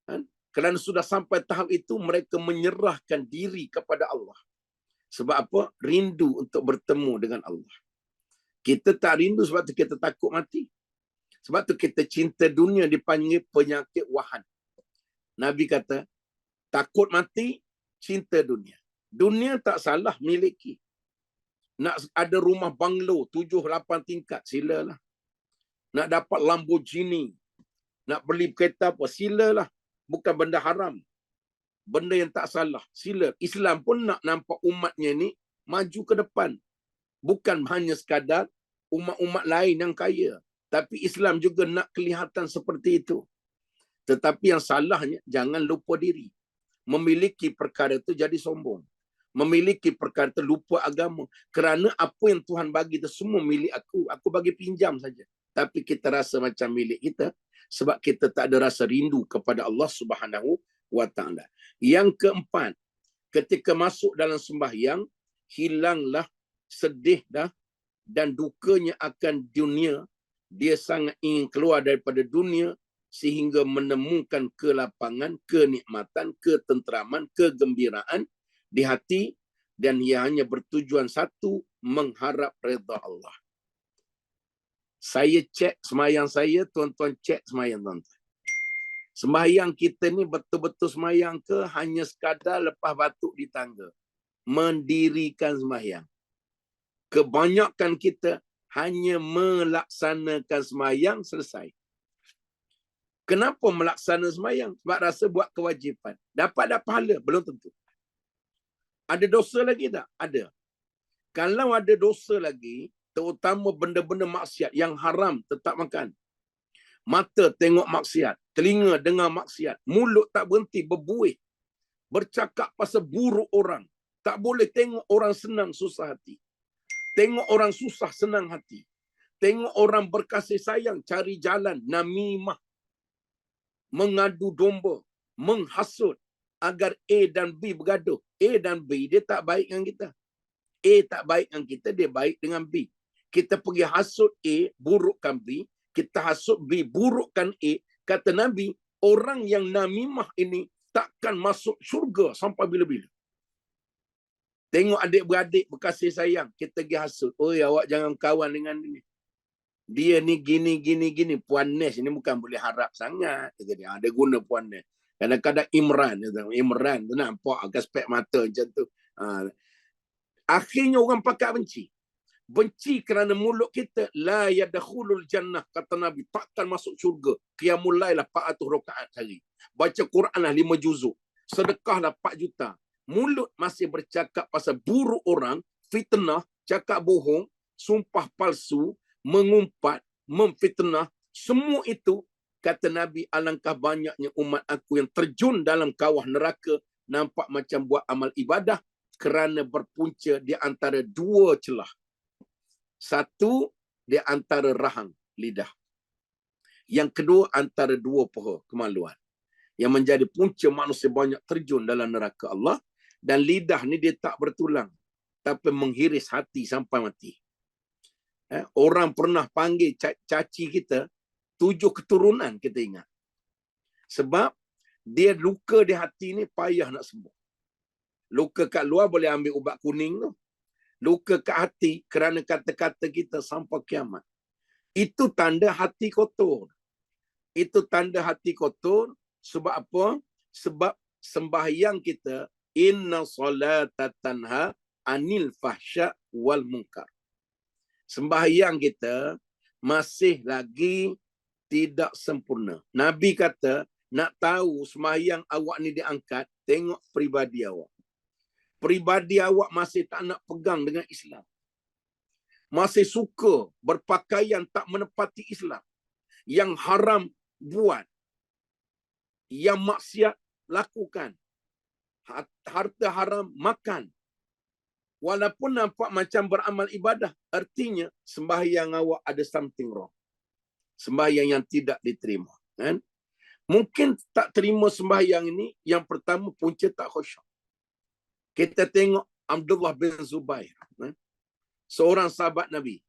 Kan? Kerana sudah sampai tahap itu, mereka menyerahkan diri kepada Allah. Sebab apa? Rindu untuk bertemu dengan Allah. Kita tak rindu sebab tu kita takut mati. Sebab tu kita cinta dunia dipanggil penyakit wahan. Nabi kata, takut mati, cinta dunia. Dunia tak salah miliki. Nak ada rumah banglo 7-8 tingkat, silalah. Nak dapat Lamborghini, nak beli kereta apa, silalah. Bukan benda haram. Benda yang tak salah, sila. Islam pun nak nampak umatnya ni maju ke depan. Bukan hanya sekadar umat-umat lain yang kaya. Tapi Islam juga nak kelihatan seperti itu. Tetapi yang salahnya, jangan lupa diri. Memiliki perkara itu jadi sombong. Memiliki perkara itu lupa agama. Kerana apa yang Tuhan bagi itu semua milik aku. Aku bagi pinjam saja. Tapi kita rasa macam milik kita. Sebab kita tak ada rasa rindu kepada Allah Subhanahu wa ta'ala. Yang keempat, ketika masuk dalam sembahyang, hilanglah sedih dah dan dukanya akan dunia. Dia sangat ingin keluar daripada dunia sehingga menemukan kelapangan, kenikmatan, ketenteraman, kegembiraan di hati, dan ia hanya bertujuan satu, mengharap redha Allah. Saya cek sembahyang saya, tuan-tuan cek sembahyang tuan-tuan. Sembahyang kita ni betul-betul sembahyang ke hanya sekadar lepas batuk di tangga? Mendirikan sembahyang. Kebanyakan kita hanya melaksanakan sembahyang, selesai. Kenapa melaksanakan sembahyang? Sebab rasa buat kewajipan. Dapat pahala? Belum tentu. Ada dosa lagi tak? Ada. Kalau ada dosa lagi, terutama benda-benda maksiat yang haram, tetap makan. Mata tengok maksiat, telinga dengar maksiat, mulut tak berhenti berbuih, bercakap pasal buruk orang. Tak boleh tengok orang senang susah hati. Tengok orang susah senang hati. Tengok orang berkasih sayang, cari jalan, namimah, mengadu domba, menghasut agar A dan B bergaduh. A dan B dia tak baik dengan kita. A tak baik dengan kita, dia baik dengan B. Kita pergi hasut A, burukkan B. Kita hasut B, burukkan A. Kata Nabi, orang yang namimah ini takkan masuk syurga sampai bila-bila. Tengok adik-beradik berkasih sayang, kita pergi hasut. Oi, awak jangan kawan dengan dia. Dia ni gini. Puan Nes ni bukan boleh harap sangat. Dia guna Puan Nes. Kadang-kadang Imran tu nampak agak spek mata macam tu. Akhirnya orang pakat benci. benci kerana mulut kita, la yadkhulul jannah, kata Nabi, takkan masuk syurga. Qiyamul lail lah 400 rakaat sehari. Baca Quran lah 5 juzuk. Sedekah lah 4 juta. Mulut masih bercakap pasal buruk orang, fitnah, cakap bohong, sumpah palsu, mengumpat, memfitnah. Semua itu, kata Nabi, alangkah banyaknya umat aku yang terjun dalam kawah neraka, nampak macam buat amal ibadah, kerana berpunca di antara 2 celah. Satu, di antara rahang, lidah. Yang kedua, antara 2 paha, kemaluan. Yang menjadi punca manusia banyak terjun dalam neraka Allah. Dan lidah ni dia tak bertulang, tapi menghiris hati sampai mati. Orang pernah panggil caci kita 7 keturunan, kita ingat. Sebab dia luka di hati ni payah nak sembuh. Luka kat luar boleh ambil ubat kuning tu. Luka kat hati kerana kata-kata kita sampai kiamat. Itu tanda hati kotor. Itu tanda hati kotor. Sebab apa? Sebab sembahyang kita, inna salata tanha anil fahsya wal munkar. Sembahyang kita masih lagi tidak sempurna. Nabi kata, nak tahu sembahyang awak ni diangkat, tengok peribadi awak. Peribadi awak masih tak nak pegang dengan Islam. Masih suka berpakaian tak menepati Islam. Yang haram buat. Yang maksiat lakukan. Harta haram makan. Walaupun nampak macam beramal ibadah, artinya sembahyang awak ada something wrong. Sembahyang yang tidak diterima. Kan? Mungkin tak terima sembahyang ini, yang pertama punca tak khusyuk. Kita tengok Abdullah bin Zubair. Seorang sahabat Nabi.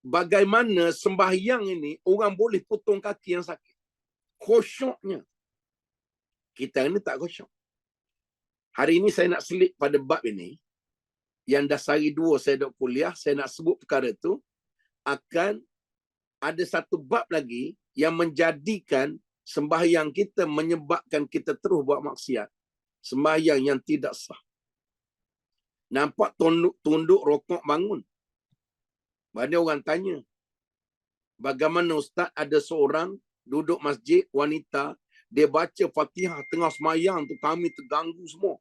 Bagaimana sembahyang ini, orang boleh potong kaki yang sakit. Khusyuknya. Kita ini tak khusyuk. Hari ini saya nak selit pada bab ini. Yang dah sehari 2 saya duduk kuliah, saya nak sebut perkara itu. Akan ada satu bab lagi yang menjadikan sembahyang kita menyebabkan kita terus buat maksiat. Sembahyang yang tidak sah. Nampak tunduk rokok bangun. Banyak orang tanya, bagaimana Ustaz ada seorang duduk masjid, wanita, dia baca Fatihah tengah sembahyang tu, kami terganggu semua.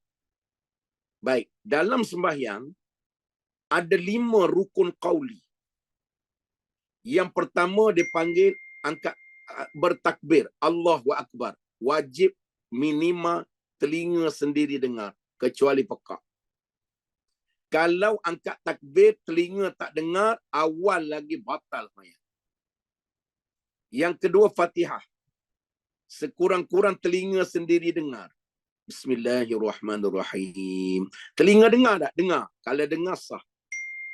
Baik, dalam sembahyang ada 5 rukun qauli. Yang pertama dipanggil angkat bertakbir, Allahu Akbar. Wajib minima telinga sendiri dengar, kecuali pekak. Kalau angkat takbir, telinga tak dengar, awal lagi batal sembahyang. Yang kedua, Fatihah. Sekurang-kurang telinga sendiri dengar. Bismillahirrahmanirrahim. Telinga dengar tak? Dengar. Kalau dengar, sah.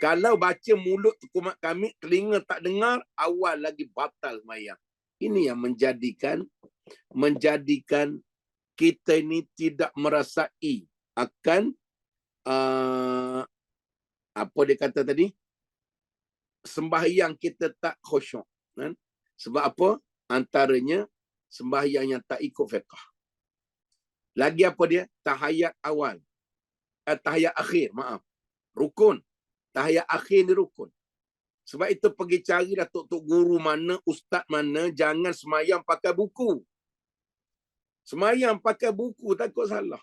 Kalau baca mulut kumat kami, telinga tak dengar, awal lagi batal sembahyang. Ini yang menjadikan kita ini tidak merasai akan apa dia kata tadi? Sembahyang kita tak khusyuk. Kan? Sebab apa? Antaranya sembahyang yang tak ikut fiqh. Lagi apa dia? Tahiyat awal. Tahiyat akhir, maaf. Rukun. Tahiyat akhir ni rukun. Sebab itu pergi cari datuk guru mana, ustaz mana, jangan semayang pakai buku. Semayang pakai buku takut salah.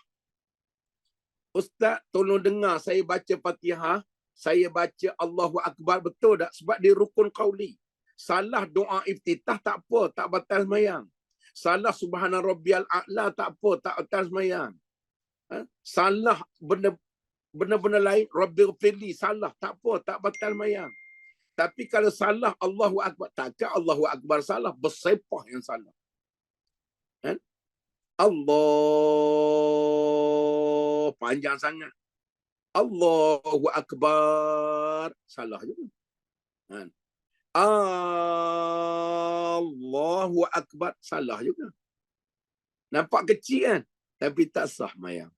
Ustaz, tolong dengar saya baca Fatihah, saya baca Allahu Akbar, betul tak? Sebab dia rukun qauli. Salah doa iftitah tak apa, tak batal semayang. Salah subhana rabbiyal a'la tak apa, tak batal semayang. Salah benda-benda lain, rabbighfirli, salah tak apa, tak batal semayang. Tapi kalau salah Allahu Akbar, takkan Allahu Akbar salah, bersepah yang salah. Kan? Allah panjang sangat. Allahu Akbar salah juga. Kan? Allahu Akbar salah juga. Nampak kecil kan? Tapi tak sah mayang.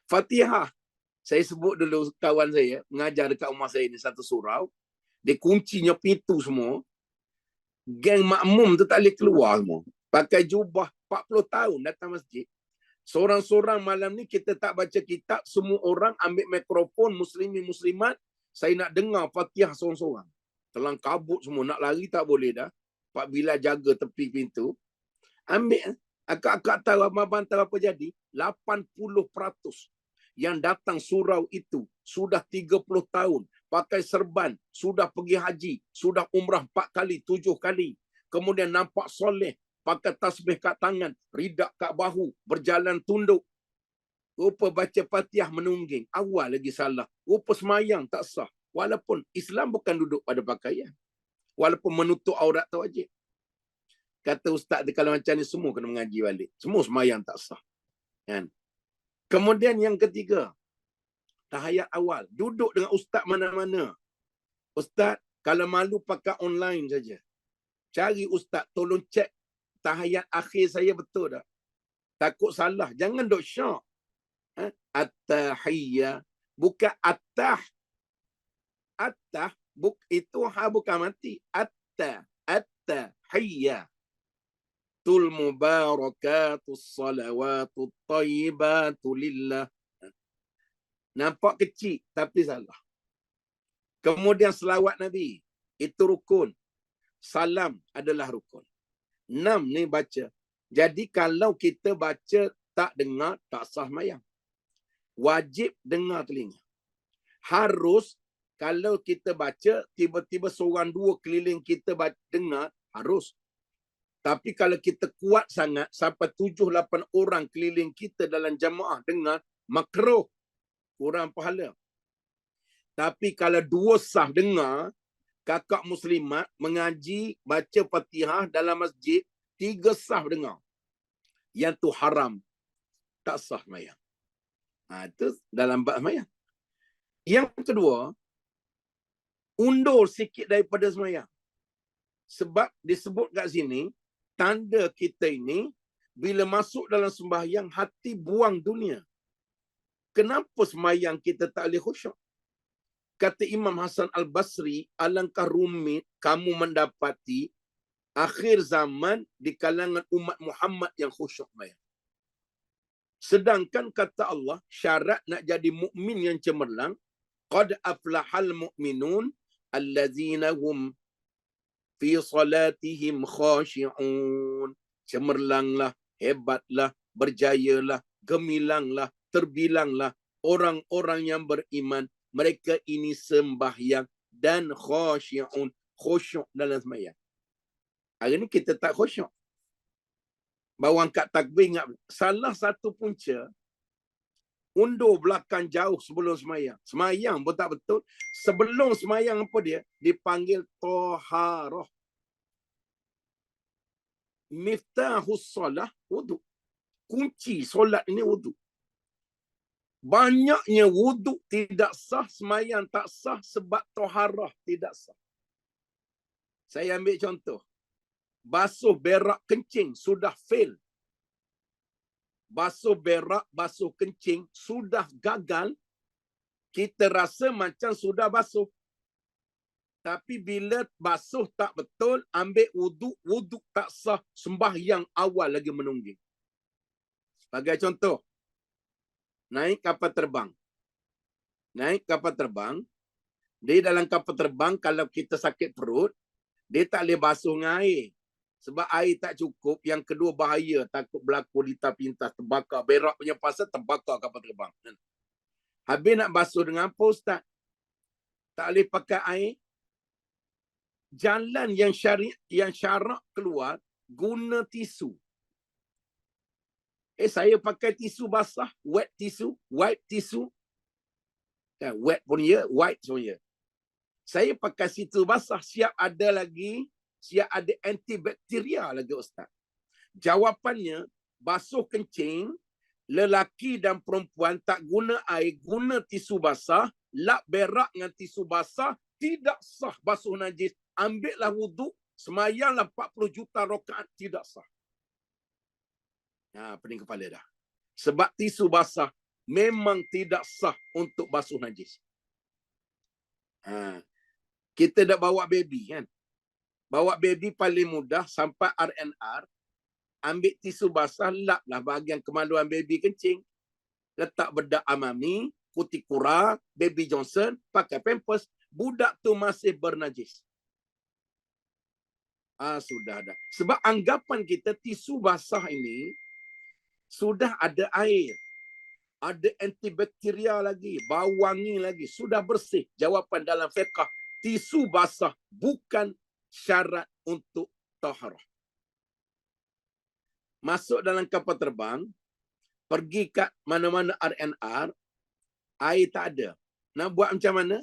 Fatihah. Saya sebut dulu kawan saya, mengajar dekat rumah saya ni satu surau. Dia kuncinya pintu semua. Geng makmum tu tak boleh keluar semua. Pakai jubah 40 tahun datang masjid. Seorang-seorang malam ni kita tak baca kitab, semua orang ambil mikrofon, muslimin muslimat, saya nak dengar Fatihah seorang-seorang. Telang kabut semua, nak lari tak boleh dah. Pak Bilal jaga tepi pintu. Ambil, akak-akak tahu abang tahu apa jadi? 80% yang datang surau itu sudah 30 tahun, pakai serban, sudah pergi haji, sudah umrah 4 kali, 7 kali. Kemudian nampak soleh, pakai tasbih kat tangan, ridak kat bahu, berjalan tunduk. Rupa baca Fatihah menungging. Awal lagi salah. Rupa semayang tak sah. Walaupun Islam bukan duduk pada pakaian. Walaupun menutup aurat tak wajib. Kata ustaz dia, kalau macam ni semua kena mengaji balik. Semua semayang tak sah. Kan? Kemudian yang ketiga, tahiyat awal. Duduk dengan ustaz mana-mana. Ustaz, kalau malu pakai online saja. Cari ustaz, tolong cek tahiyat akhir saya betul tak? Takut salah. Jangan duk syak. At-tahiyyah. Bukan at-tah. At-tah. Itu bukan mati. At-tahiyyah. Tul mubarakatus salawatut tayyibatu lillah. Nampak kecil tapi salah. Kemudian selawat Nabi. Itu rukun. Salam adalah rukun. 6 ni baca. Jadi kalau kita baca tak dengar, tak sah mayang. Wajib dengar telinga. Harus kalau kita baca, tiba-tiba seorang dua keliling kita dengar, harus. Tapi kalau kita kuat sangat, sampai 7-8 orang keliling kita dalam jamaah dengar, makruh. Kurang pahala. Tapi kalau 2 sah dengar, kakak muslimat mengaji, baca Fatihah dalam masjid, 3 sah dengar. Yang tu haram. Tak sah mayang. Itu dalam bab semayang. Yang kedua, undur sikit daripada semayang. Sebab disebut kat sini, tanda kita ini, bila masuk dalam sembahyang, hati buang dunia. Kenapa semayang kita tak boleh khusyuk? Kata Imam Hasan Al-Basri, alangkah rumit kamu mendapati akhir zaman di kalangan umat Muhammad yang khusyuk semayang. Sedangkan kata Allah, syarat nak jadi mukmin yang cemerlang, qad aflahal mu'minun allazina hum fi salatihim khashi'un. Cemerlanglah, hebatlah, berjayalah, gemilanglah, terbilanglah orang-orang yang beriman. Mereka ini sembahyang dan khashi'un. Khusyuk dalam sembahyang. Hari ni kita tak khusyuk. Baru angkat takbir, ingat. Salah satu punca, undur belakang jauh sebelum semayang. Semayang pun tak betul. Sebelum semayang apa dia? Dipanggil taharah. Miftahus solah, wudu. Kunci solat ini wudu. Banyaknya wudu tidak sah, semayang tak sah sebab taharah tidak sah. Saya ambil contoh. Basuh berak kencing sudah fail. Basuh berak, basuh kencing sudah gagal. Kita rasa macam sudah basuh. Tapi bila basuh tak betul, ambil wudu, wudu tak sah, sembahyang awal lagi menungging. Sebagai contoh, naik kapal terbang. Naik kapal terbang, di dalam kapal terbang kalau kita sakit perut, dia tak boleh basuh dengan air. Sebab air tak cukup. Yang kedua bahaya, takut berlaku lita pintas, terbakar. Berak punya pasal terbakar kapal terbang. Habis nak basuh dengan apa ustaz? Tak boleh pakai air. Jalan yang syarak keluar, guna tisu. Saya pakai tisu basah, wet tisu, wipe tisu. Wet pun ya, white pun ya. Saya pakai tisu basah, siap ada lagi, siap ada antibakteria lagi ustaz. Jawapannya, basuh kencing, lelaki dan perempuan tak guna air, guna tisu basah, lap berak dengan tisu basah, tidak sah basuh najis. Ambillah wudu, semayanglah 40 juta rakaat, tidak sah. Pening kepala dah. Sebab tisu basah memang tidak sah untuk basuh najis. Kita dah bawa baby kan. Bawa baby paling mudah sampai RNR. ambil tisu basah, lap lah bahagian kemaluan baby kencing. Letak bedak amami, kutikura, baby Johnson, pakai pampers. Budak tu masih bernajis. Sudah ada. Sebab anggapan kita tisu basah ini sudah ada air. Ada antibakteria lagi, bau wangi lagi, sudah bersih. Jawapan dalam fiqh, tisu basah bukan syarat untuk taharah. Masuk dalam kapal terbang, pergi kat mana-mana RNR, air tak ada. Nak buat macam mana?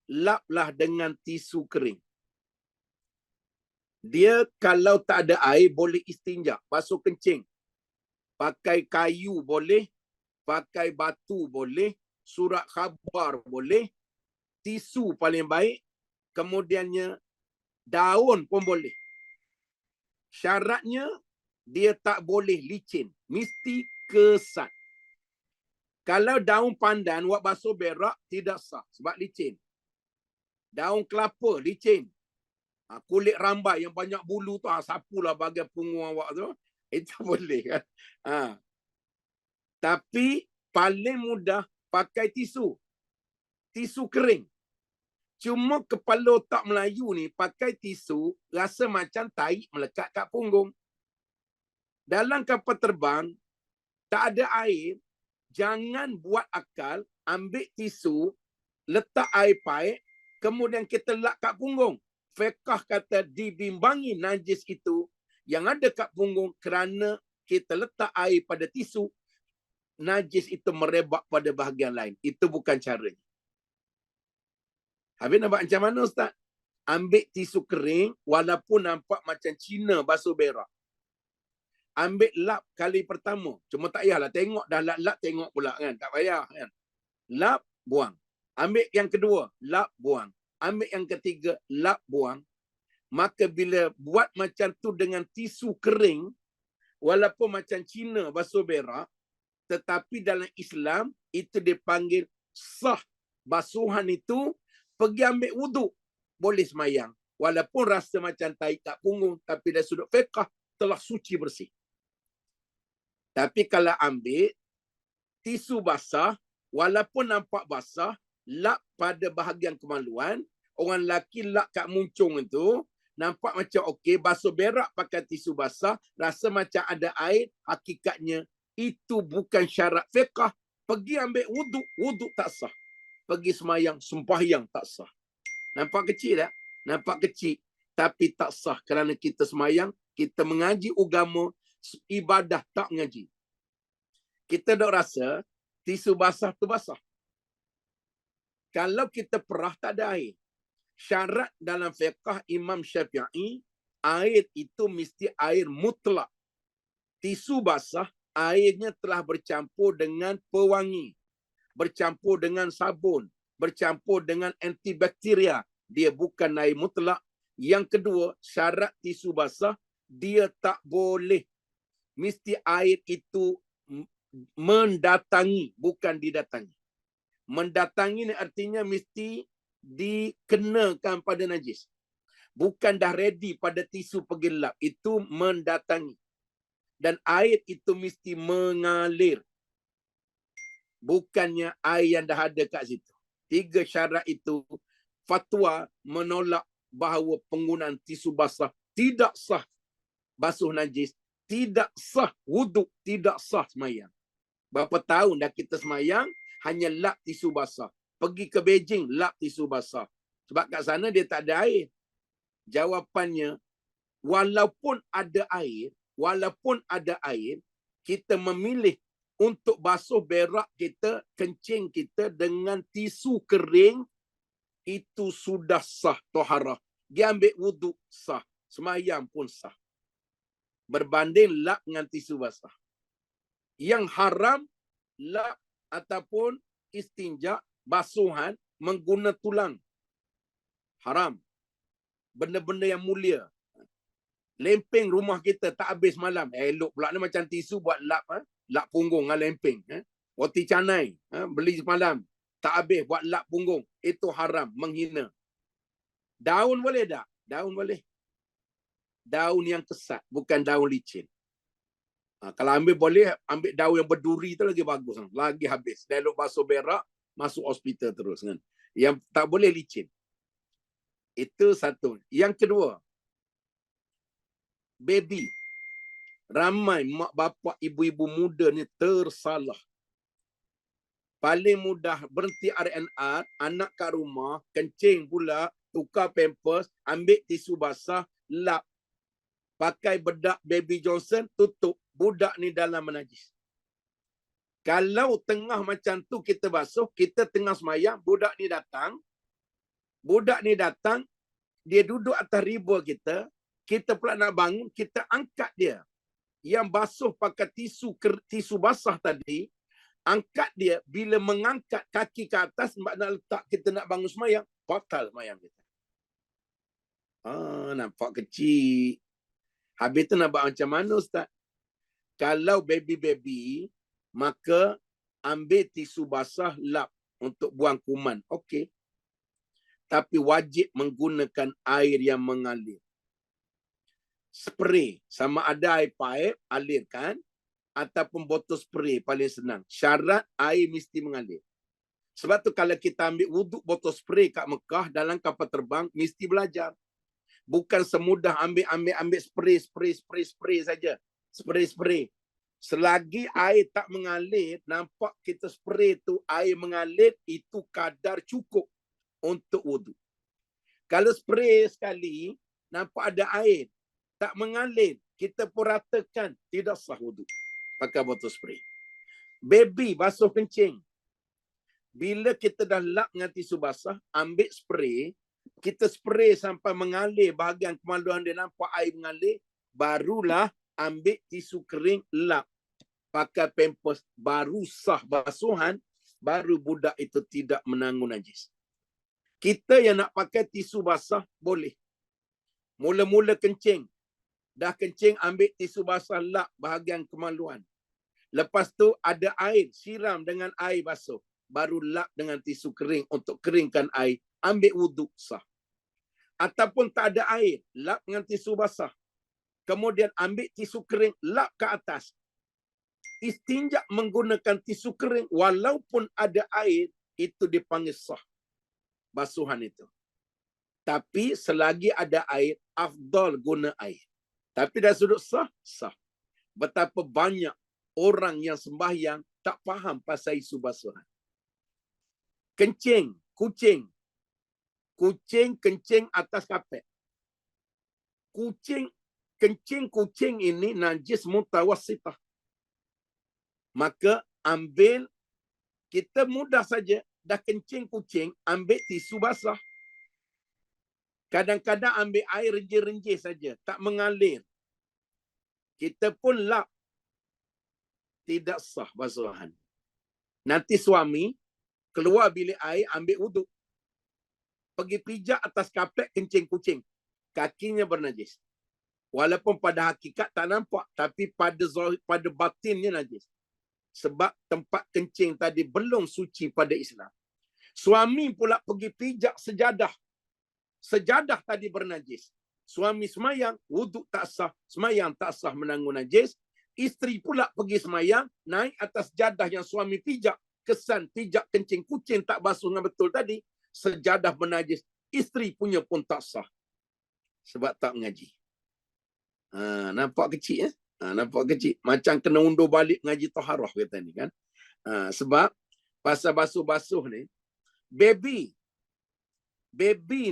Laplah dengan tisu kering. Dia kalau tak ada air, boleh istinja, basuh kencing. Pakai kayu boleh, pakai batu boleh, surat khabar boleh, tisu paling baik, kemudiannya daun pun boleh. Syaratnya, dia tak boleh licin. Mesti kesat. Kalau daun pandan buat basuh berak, tidak sah sebab licin. Daun kelapa, licin. Kulit rambai yang banyak bulu tu, sapulah bahagian punggung awak tu. Itu boleh kan. Tapi paling mudah pakai tisu. Tisu kering. Cuma kepala otak Melayu ni pakai tisu, rasa macam tahi melekat kat punggung. Dalam kapal terbang, tak ada air, jangan buat akal, ambil tisu, letak air paik, kemudian kita lap kat punggung. Fiqh kata dibimbangi najis itu yang ada kat punggung kerana kita letak air pada tisu, najis itu merebak pada bahagian lain. Itu bukan caranya. Habis nampak macam mana Ustaz? Ambil tisu kering, walaupun nampak macam Cina basuh berak. Ambil lap kali pertama. Cuma tak payahlah tengok dah lap tengok pula kan. Tak payah kan. Lap, buang. Ambil yang kedua, lap, buang. Ambil yang ketiga, lap, buang. Maka bila buat macam tu dengan tisu kering, walaupun macam Cina basuh berak, tetapi dalam Islam, itu dipanggil sah. Basuhan itu, pergi ambil wuduk, boleh semayang. Walaupun rasa macam tahi kat punggung, tapi dari sudut fiqh, telah suci bersih. Tapi kalau ambil tisu basah, walaupun nampak basah, lap pada bahagian kemaluan, orang lelaki lap kat muncung itu, nampak macam okey, basuh berak pakai tisu basah, rasa macam ada air, hakikatnya itu bukan syarat fiqh. Pergi ambil wuduk, wuduk tak sah. Pergi semayang, sembahyang tak sah. Nampak kecil tak? Nampak kecil. Tapi tak sah kerana kita semayang, kita mengaji agama, ibadah tak mengaji. Kita dok rasa tisu basah tu basah. Kalau kita perah tak ada air. Syarat dalam fiqh Imam Syafi'i, air itu mesti air mutlak. Tisu basah, airnya telah bercampur dengan pewangi, bercampur dengan sabun, bercampur dengan antibakteria. Dia bukan air mutlak. Yang kedua, syarat tisu basah, dia tak boleh. Mesti air itu mendatangi, bukan didatangi. Mendatangi ni artinya mesti dikenakan pada najis. Bukan dah ready pada tisu pergi lap. Itu mendatangi. Dan air itu mesti mengalir. Bukannya air yang dah ada kat situ. 3 syarat itu, fatwa menolak bahawa penggunaan tisu basah tidak sah basuh najis, tidak sah wuduk, tidak sah semayang. Berapa tahun dah kita semayang, hanya lap tisu basah. Pergi ke Beijing, lap tisu basah. Sebab kat sana dia tak ada air. Jawapannya, walaupun ada air, kita memilih untuk basuh berak kita, kencing kita dengan tisu kering, itu sudah sah taharah. Dia ambil wuduk, sah. Semayang pun sah. Berbanding lap dengan tisu basah. Yang haram, lap ataupun istinja, basuhan, mengguna tulang. Haram. Benda-benda yang mulia. Lempeng rumah kita tak habis malam. Elok pula ni macam tisu buat lap. Lap punggung dengan lempeng. Roti canai. Beli semalam. Tak habis buat lap punggung. Itu haram. Menghina. Daun boleh tak? Daun boleh. Daun yang kesat. Bukan daun licin. Kalau ambil boleh, ambil daun yang berduri tu lagi bagus. Lagi habis. Dialog basuh berak, masuk hospital terus. Kan? Yang tak boleh licin. Itu satu. Yang kedua, baby. Ramai mak bapak ibu-ibu muda ni tersalah. Paling mudah berhenti RNR, anak kat rumah, kencing pula, tukar pampers, ambil tisu basah, lap. Pakai bedak Baby Johnson, tutup. Budak ni dalam menajis. Kalau tengah macam tu kita basuh, kita tengah semayang, budak ni datang, dia duduk atas riba kita, kita pula nak bangun, kita angkat dia. Yang basuh pakai tisu basah tadi, angkat dia, bila mengangkat kaki ke atas, nak letak kita nak bangun semayang, batal semayang kita. Nampak kecil. Habis tu nak buat macam mana, Ustaz? Kalau baby-baby, maka ambil tisu basah, lap untuk buang kuman. Okey. Tapi wajib menggunakan air yang mengalir. Spray. Sama ada air paip, alirkan. Ataupun botol spray, paling senang. Syarat air mesti mengalir. Sebab tu kalau kita ambil wuduk botol spray kat Mekah, dalam kapal terbang, mesti belajar. Bukan semudah ambil spray saja. Spray. Selagi air tak mengalir, nampak kita spray tu air mengalir, itu kadar cukup untuk wuduk. Kalau spray sekali, nampak ada air, tak mengalir, kita pun ratakan, tidak sah wuduk. Pakai botol spray. Baby basuh kencing. Bila kita dah lap dengan tisu basah, ambil spray, kita spray sampai mengalir bahagian kemaluan dia, nampak air mengalir, barulah ambil tisu kering, lap. Pakai pampers, baru sah basuhan, baru budak itu tidak menanggung najis. Kita yang nak pakai tisu basah, boleh. Mula-mula kencing. Dah kencing, ambil tisu basah, lap bahagian kemaluan. Lepas tu ada air, siram dengan air basuh. Baru lap dengan tisu kering untuk keringkan air. Ambil wuduk, sah. Ataupun tak ada air, lap dengan tisu basah. Kemudian ambil tisu kering, lap ke atas. Istinja menggunakan tisu kering, walaupun ada air, itu dipanggil sah. Basuhan itu. Tapi selagi ada air, afdal guna air. Tapi dah sudut sah, sah. Betapa banyak orang yang sembahyang tak faham pasal isu basuhan. Kencing, kucing. Kucing kencing atas kapet. Kencing kucing ini najis mutawassitah. Maka ambil, kita mudah saja, dah kencing kucing, ambil tisu basah. Kadang-kadang ambil air renjih-renjih saja, tak mengalir. Kita pun lap. Tidak sah basuhan. Nanti suami keluar bilik air, ambil wuduk. Pergi pijak atas kapet, kencing kucing. Kakinya bernajis. Walaupun pada hakikat tak nampak, tapi pada batinnya najis. Sebab tempat kencing tadi belum suci pada Islam. Suami pula pergi pijak sejadah. Sejadah tadi bernajis. Suami semayang, wuduk tak sah. Semayang tak sah menanggung najis. Isteri pula pergi semayang, naik atas jadah yang suami pijak. Kesan pijak kencing kucing tak basuh dengan betul tadi. Sejadah bernajis. Isteri punya pun tak sah. Sebab tak mengaji. Nampak kecil ya? Nampak kecil. Macam kena undur balik ngaji taharah kata ni kan. Sebab pasal basuh-basuh ni, baby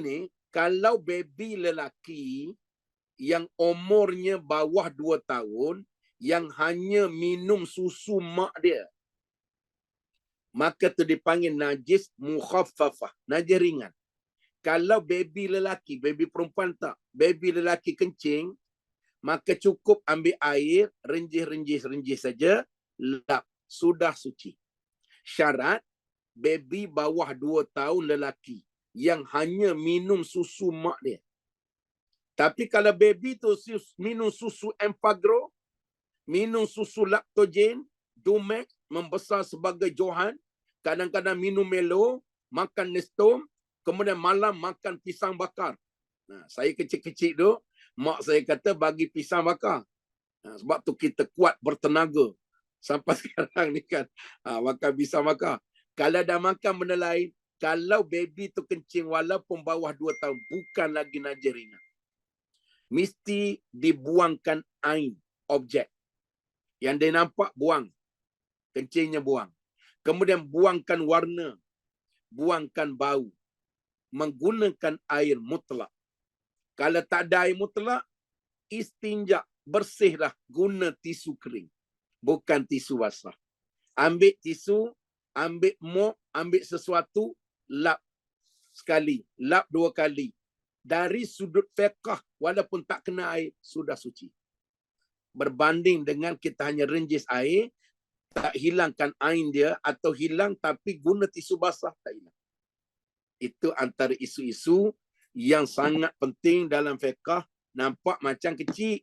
ni, kalau baby lelaki yang umurnya bawah 2 tahun, yang hanya minum susu mak dia, maka tu dipanggil najis mukhaffafah, najis ringan. Kalau baby lelaki, baby perempuan tak, baby lelaki kencing, maka cukup ambil air, renjih saja, lap, sudah suci. Syarat, baby bawah 2 tahun lelaki, yang hanya minum susu mak dia. Tapi kalau baby tu minum susu Empagro, minum susu laktogen, Dumex, membesar sebagai Johan, kadang-kadang minum Melo, makan Nestum, kemudian malam makan pisang bakar. Saya kecil-kecil tu, mak saya kata bagi pisang bakar. Sebab tu kita kuat bertenaga. Sampai sekarang ni kan. Makan bisa makan. Kalau dah makan benda lain, kalau baby tu kencing walaupun bawah 2 tahun, bukan lagi najis ringan. Mesti dibuangkan ain, objek. Yang dia nampak, buang. Kencingnya buang. Kemudian buangkan warna. Buangkan bau. Menggunakan air mutlak. Kalau tak ada air mutlak, istinja, bersihlah, guna tisu kering. Bukan tisu basah. Ambil tisu, ambil mop, ambil sesuatu, lap sekali, lap 2 kali. Dari sudut fiqh, walaupun tak kena air, sudah suci. Berbanding dengan kita hanya renjis air, tak hilangkan air dia, atau hilang tapi guna tisu basah, tak hilang. Itu antara isu-isu yang sangat penting dalam fiqh. Nampak macam kecil,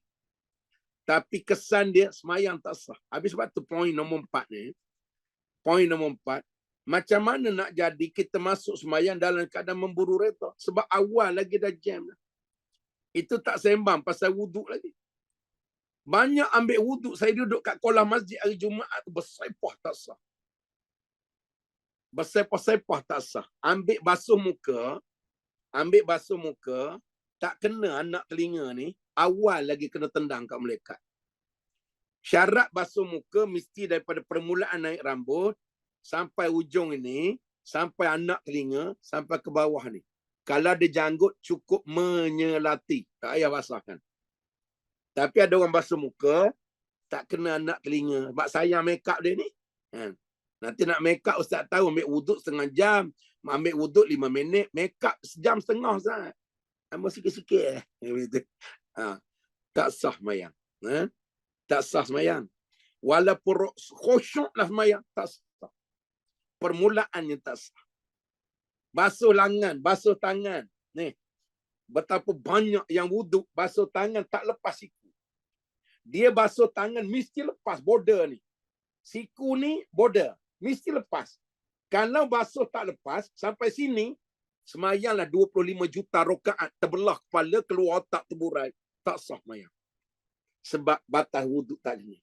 tapi kesan dia semayang tak sah. Habis sebab tu poin nombor 4 ni. Poin nombor 4. Macam mana nak jadi kita masuk semayang dalam keadaan memburu reta? Sebab awal lagi dah jam. Itu tak sembang pasal wuduk lagi. Banyak ambil wuduk. Saya duduk kat kolam masjid hari Jumaat tu bersepah tak sah. Bersepah-sepah tak sah. Ambil basuh muka, tak kena anak telinga ni, awal lagi kena tendang kat malaikat. Syarat basuh muka mesti daripada permulaan naik rambut sampai ujung ini, sampai anak telinga, sampai ke bawah ni. Kalau ada janggut, cukup menyelati. Tak payah basahkan. Tapi ada orang basuh muka, tak kena anak telinga. Sebab sayang make up dia ni. Nanti nak make up, ustaz tahu ambil wuduk setengah jam, ambil wuduk 5 minit, make up sejam setengah, ustaz. Tambah sikit-sikit. Tak sah semayang. Tak sah semayang. Walaupun khusyuk lah semayang, tak sah. Permulaannya tak sah. Basuh lengan, basuh tangan. Ni, betapa banyak yang wuduk, basuh tangan tak lepas siku. Dia basuh tangan mesti lepas border ni. Siku ni border, mesti lepas. Kalau basuh tak lepas, sampai sini, semayanglah 25 juta rakaat, terbelah kepala, keluar otak, terburai. Tak sah semayang. Sebab batas wuduk tadi.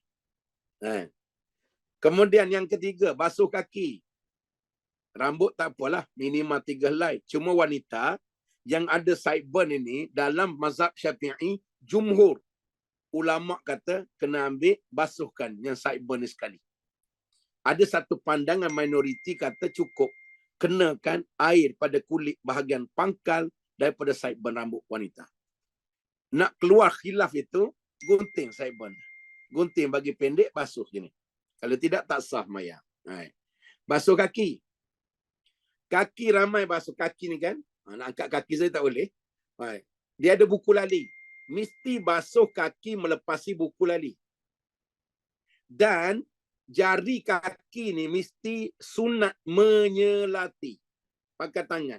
Kemudian yang ketiga, basuh kaki. Rambut tak apalah, minimal 3 helai. Cuma wanita yang ada sideburn ini, dalam mazhab Syafi'i, jumhur ulama kata kena ambil basuhkan yang sideburn ni sekali. Ada satu pandangan minoriti kata cukup kenakan air pada kulit bahagian pangkal daripada sideburn rambut wanita. Nak keluar khilaf itu, gunting sideburn. Gunting bagi pendek, basuh gini. Kalau tidak, tak sah semayang. Basuh kaki. Kaki ramai basuh kaki ni kan. Nak angkat kaki saya tak boleh. Dia ada buku lali. Mesti basuh kaki melepasi buku lali. Dan jari kaki ni mesti sunat menyelati. Pakai tangan.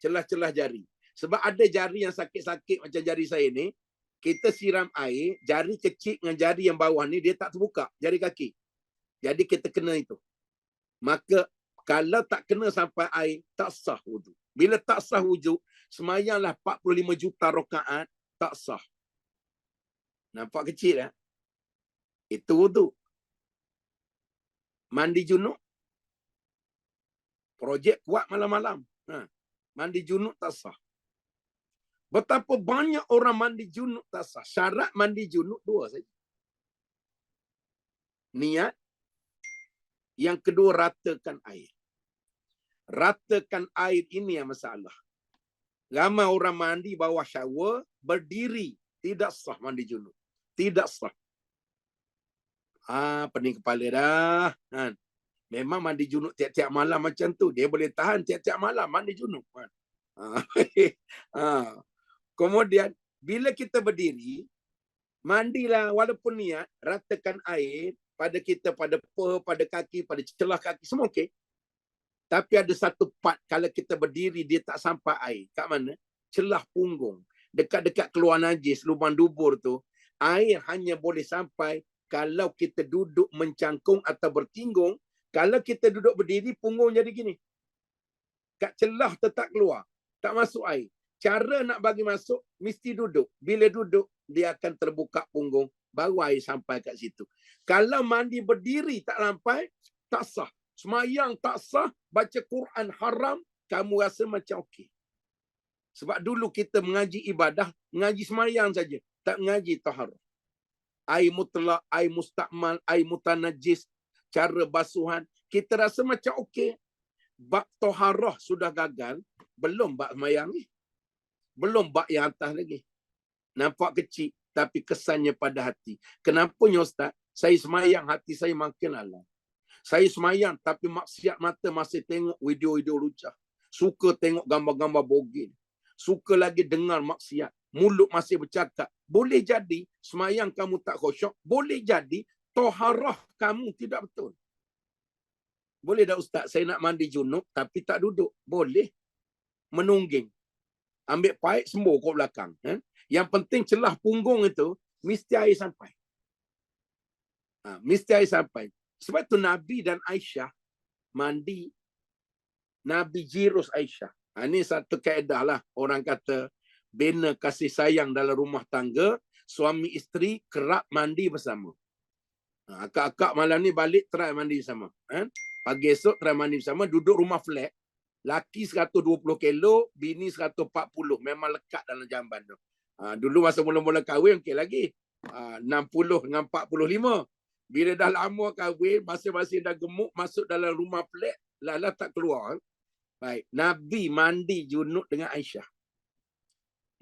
Celah-celah jari. Sebab ada jari yang sakit-sakit macam jari saya ni. Kita siram air, jari kecil dengan jari yang bawah ni, dia tak terbuka. Jari kaki. Jadi kita kena itu. Maka kalau tak kena sampai air, tak sah wuduk. Bila tak sah wuduk, semayanglah 45 juta rakaat, tak sah. Nampak kecil tak? Itu wuduk. Mandi junub. Projek kuat malam-malam. Mandi junub tak sah. Betapa banyak orang mandi junub tak sah. Syarat mandi junub 2 saja. Niat. Yang kedua, ratakan air. Ratakan air ini yang masalah. Ramai orang mandi bawah shower, berdiri. Tidak sah mandi junub. Tidak sah. Pening kepala dah. Memang mandi junub tiap-tiap malam macam tu. Dia boleh tahan tiap-tiap malam mandi junub. Kemudian, bila kita berdiri, mandilah walaupun niat, ratakan air pada kita, pada paha, pada kaki, pada celah kaki, semua okey. Tapi ada satu part, kalau kita berdiri, dia tak sampai air. Kat mana? Celah punggung. Dekat-dekat keluar najis, lubang dubur tu, air hanya boleh sampai kalau kita duduk mencangkung atau bertinggung. Kalau kita duduk berdiri, punggung jadi gini. Kat celah tetap keluar. Tak masuk air. Cara nak bagi masuk, mesti duduk. Bila duduk, dia akan terbuka punggung. Baru air sampai kat situ. Kalau mandi berdiri tak sampai, tak sah. Semayang tak sah, baca Quran haram, kamu rasa macam okey. Sebab dulu kita mengaji ibadah, mengaji semayang saja, tak mengaji taharah. Air mutlak, air mustakmal, air mutanajis, cara basuhan, kita rasa macam okey. Bab taharah sudah gagal, belum bab semayang ni. Belum bab yang atas lagi. Nampak kecil, tapi kesannya pada hati. Kenapanya Ustaz? Saya semayang, hati saya makin alam. Saya semayang, tapi maksiat mata masih tengok video-video lucah. Suka tengok gambar-gambar bogil. Suka lagi dengar maksiat. Mulut masih bercakap. Boleh jadi semayang kamu tak khusyuk. Boleh jadi taharah kamu tidak betul. Boleh tak Ustaz? Saya nak mandi junub, tapi tak duduk. Boleh. Menungging. Ambil paip, sembuh kat belakang. Yang penting celah punggung itu, mesti air sampai. Mesti air sampai. Sebab tu Nabi dan Aisyah mandi, Nabi jirus Aisyah. Ini satu kaedah lah. Orang kata, bina kasih sayang dalam rumah tangga, suami isteri kerap mandi bersama. Akak-akak malam ni balik, try mandi bersama. Pagi esok, try mandi bersama, duduk rumah flat. Laki 120 kilo, bini 140. Memang lekat dalam jamban tu. Dulu masa mula-mula kahwin, okey lagi. 60 dengan 45. Bila dah lama kahwin, masing-masing dah gemuk, masuk dalam rumah flat, lala tak keluar. Baik. Nabi mandi junub dengan Aisyah.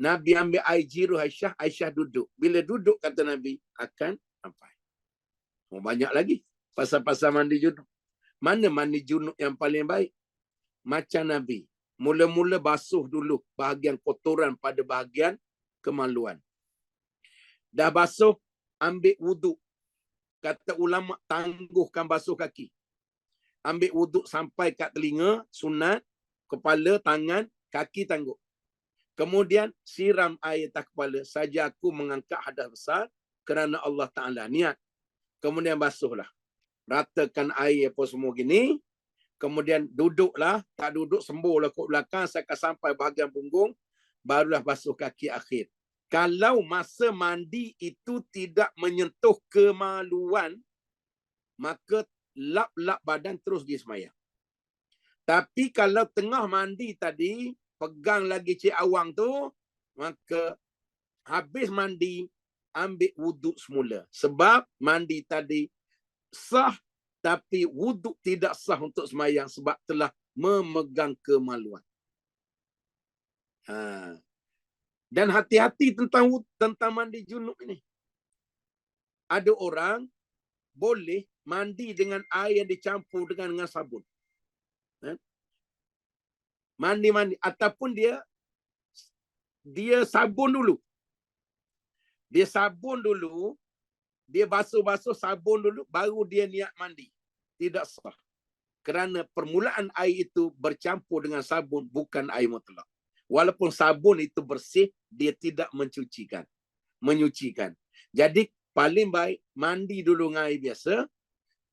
Nabi ambil air jiru Aisyah, Aisyah duduk. Bila duduk, kata Nabi, akan sampai. Banyak lagi. Pasal-pasal mandi junub. Mana mandi junub yang paling baik? Macam Nabi. Mula-mula basuh dulu bahagian kotoran pada bahagian kemaluan. Dah basuh, ambil wuduk. Kata ulama, tangguhkan basuh kaki. Ambil wuduk sampai kat telinga, sunat, kepala, tangan, kaki tangguh. Kemudian siram air atas kepala. Saja aku mengangkat hadas besar kerana Allah Ta'ala. Niat. Kemudian basuhlah. Ratakan air apa semua gini. Kemudian duduklah. Tak duduk, sembuhlah kat belakang. Sampai bahagian punggung. Barulah basuh kaki akhir. Kalau masa mandi itu tidak menyentuh kemaluan, maka lap-lap badan terus dia semayang. Tapi kalau tengah mandi tadi, pegang lagi cik awang tu, maka habis mandi, ambil wuduk semula. Sebab mandi tadi sah, tapi wuduk tidak sah untuk semayang sebab telah memegang kemaluan. Dan hati-hati tentang mandi junub ini. Ada orang boleh mandi dengan air yang dicampur dengan sabun. Mandi ataupun dia sabun dulu. Dia sabun dulu, dia basuh-basuh sabun dulu, baru dia niat mandi. Tidak sah. Kerana permulaan air itu bercampur dengan sabun, bukan air mutlak. Walaupun sabun itu bersih, dia tidak menyucikan. Jadi paling baik mandi dulu dengan air biasa,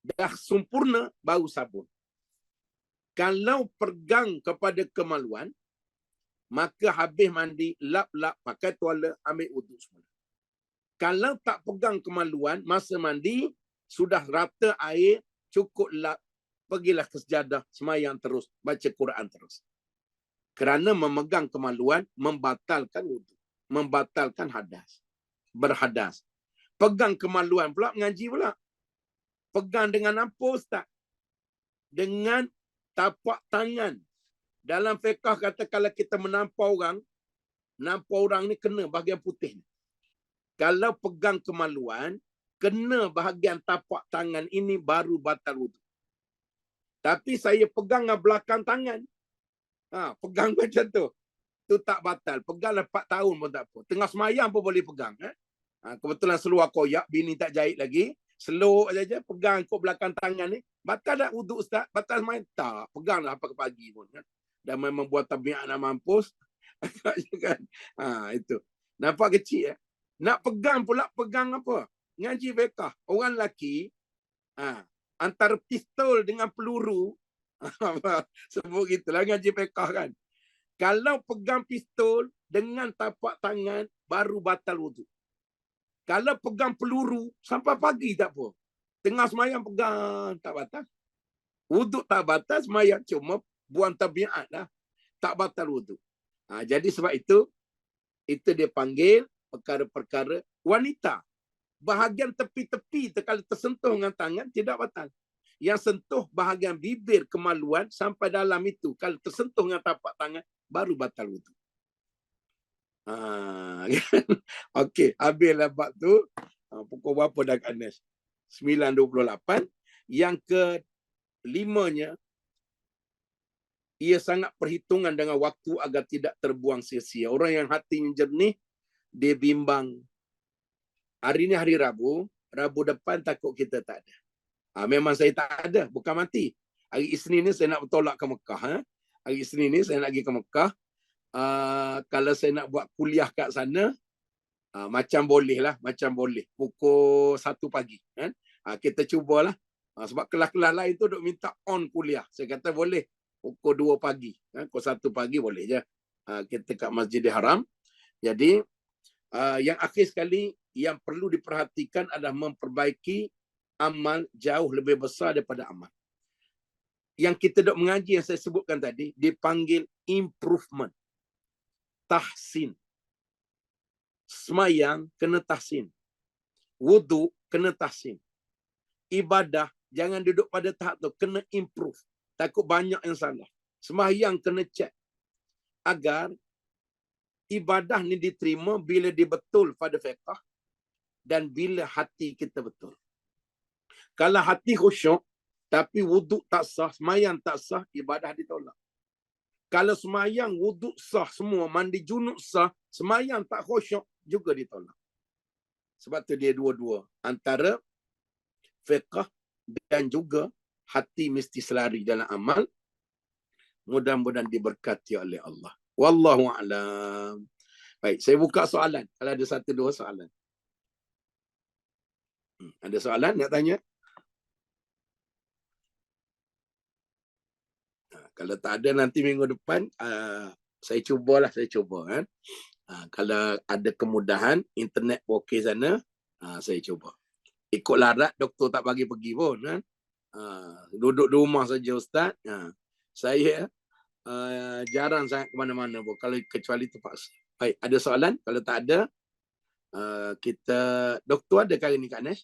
dah sempurna baru sabun. Kalau pegang kepada kemaluan, maka habis mandi, lap-lap, pakai tuala, ambil wuduk semula. Kalau tak pegang kemaluan, masa mandi, sudah rata air, cukup lap, pergilah ke sejadah, semayang terus, baca Quran terus. Kerana memegang kemaluan, membatalkan wuduk, membatalkan hadas, berhadas. Pegang kemaluan pula, mengaji pula. Pegang dengan apa, Ustaz? Dengan tapak tangan. Dalam fiqh kata kalau kita menampau orang ni kena bahagian putih ni. Kalau pegang kemaluan, kena bahagian tapak tangan ini baru batal wuduk. Tapi saya pegang belakang tangan. Pegang macam tu. Tu tak batal. Pegang 4 tahun pun tak apa. Tengah semayang pun boleh pegang. Kebetulan seluar koyak, bini tak jahit lagi. Seluk saja pegang kok belakang tangan ni. Batal tak wuduk Ustaz? Batal main? Tak. Peganglah apa ke pagi pun. Dan memang buat tabiat nak mampus. Kan? Itu. Nampak kecil ya? Nak pegang pula, pegang apa? Ngaji fiqh. Orang lelaki, antara pistol dengan peluru, sebut gitulah ngaji fiqh kan. Kalau pegang pistol dengan tapak tangan, baru batal wuduk. Kalau pegang peluru sampai pagi tak apa. Tengah semayang pegang tak batal. Wuduk tak batal, semayang cuma buang tabiat lah. Tak batal wuduk. Jadi sebab itu dia panggil perkara-perkara wanita. Bahagian tepi-tepi kalau tersentuh dengan tangan tidak batal. Yang sentuh bahagian bibir kemaluan sampai dalam itu, kalau tersentuh dengan tapak tangan, baru batal wuduk. Okey, habislah bab tu. Pukul berapa dah Kak Nes? 9.28. Yang kelimanya, ia sangat perhitungan dengan waktu agar tidak terbuang sia-sia. Orang yang hatinya jernih, dia bimbang. Hari ni hari Rabu, Rabu depan takut kita tak ada. Memang saya tak ada, bukan mati. Hari Isnin ni saya nak bertolak ke Mekah. Hari Isnin ni saya nak pergi ke Mekah. Kalau saya nak buat kuliah kat sana, macam boleh lah, macam boleh. Pukul 1 pagi. Kita cubalah. Sebab kelas-kelas lain tu duk minta on kuliah. Saya kata boleh. Pukul 2 pagi. Pukul 1 pagi boleh je. Kita kat Masjidil Haram. Jadi, yang akhir sekali, yang perlu diperhatikan adalah memperbaiki amal jauh lebih besar daripada amal. Yang kita dok mengaji yang saya sebutkan tadi, dipanggil improvement. Tahsin. Semayang kena tahsin. Wuduk kena tahsin. Ibadah jangan duduk pada tahap tu, kena improve. Takut banyak yang salah. Semayang kena cek agar ibadah ni diterima bila dia betul pada fiqh dan bila hati kita betul. Kalau hati khusyuk tapi wuduk tak sah, semayang tak sah, ibadah ditolak. Kalau semayang wuduk sah semua, mandi junub sah, semayang tak khusyuk juga ditolak. Sebab tu dia dua-dua, antara fiqh dan juga hati mesti selari dalam amal. Mudah-mudahan diberkati oleh Allah. Wallahu a'lam. Baik, saya buka soalan. Kalau ada 1-2 soalan. Ada soalan nak tanya? Kalau tak ada, nanti minggu depan saya cuba. Kalau ada kemudahan, internet okey sana, saya cuba. Ikut larat, doktor tak bagi pergi pun. Duduk di rumah saja Ustaz. Saya jarang sangat ke mana-mana pun, kalau kecuali terpaksa. Baik, ada soalan? Kalau tak ada, kita... Doktor ada kali ni Kak Nes?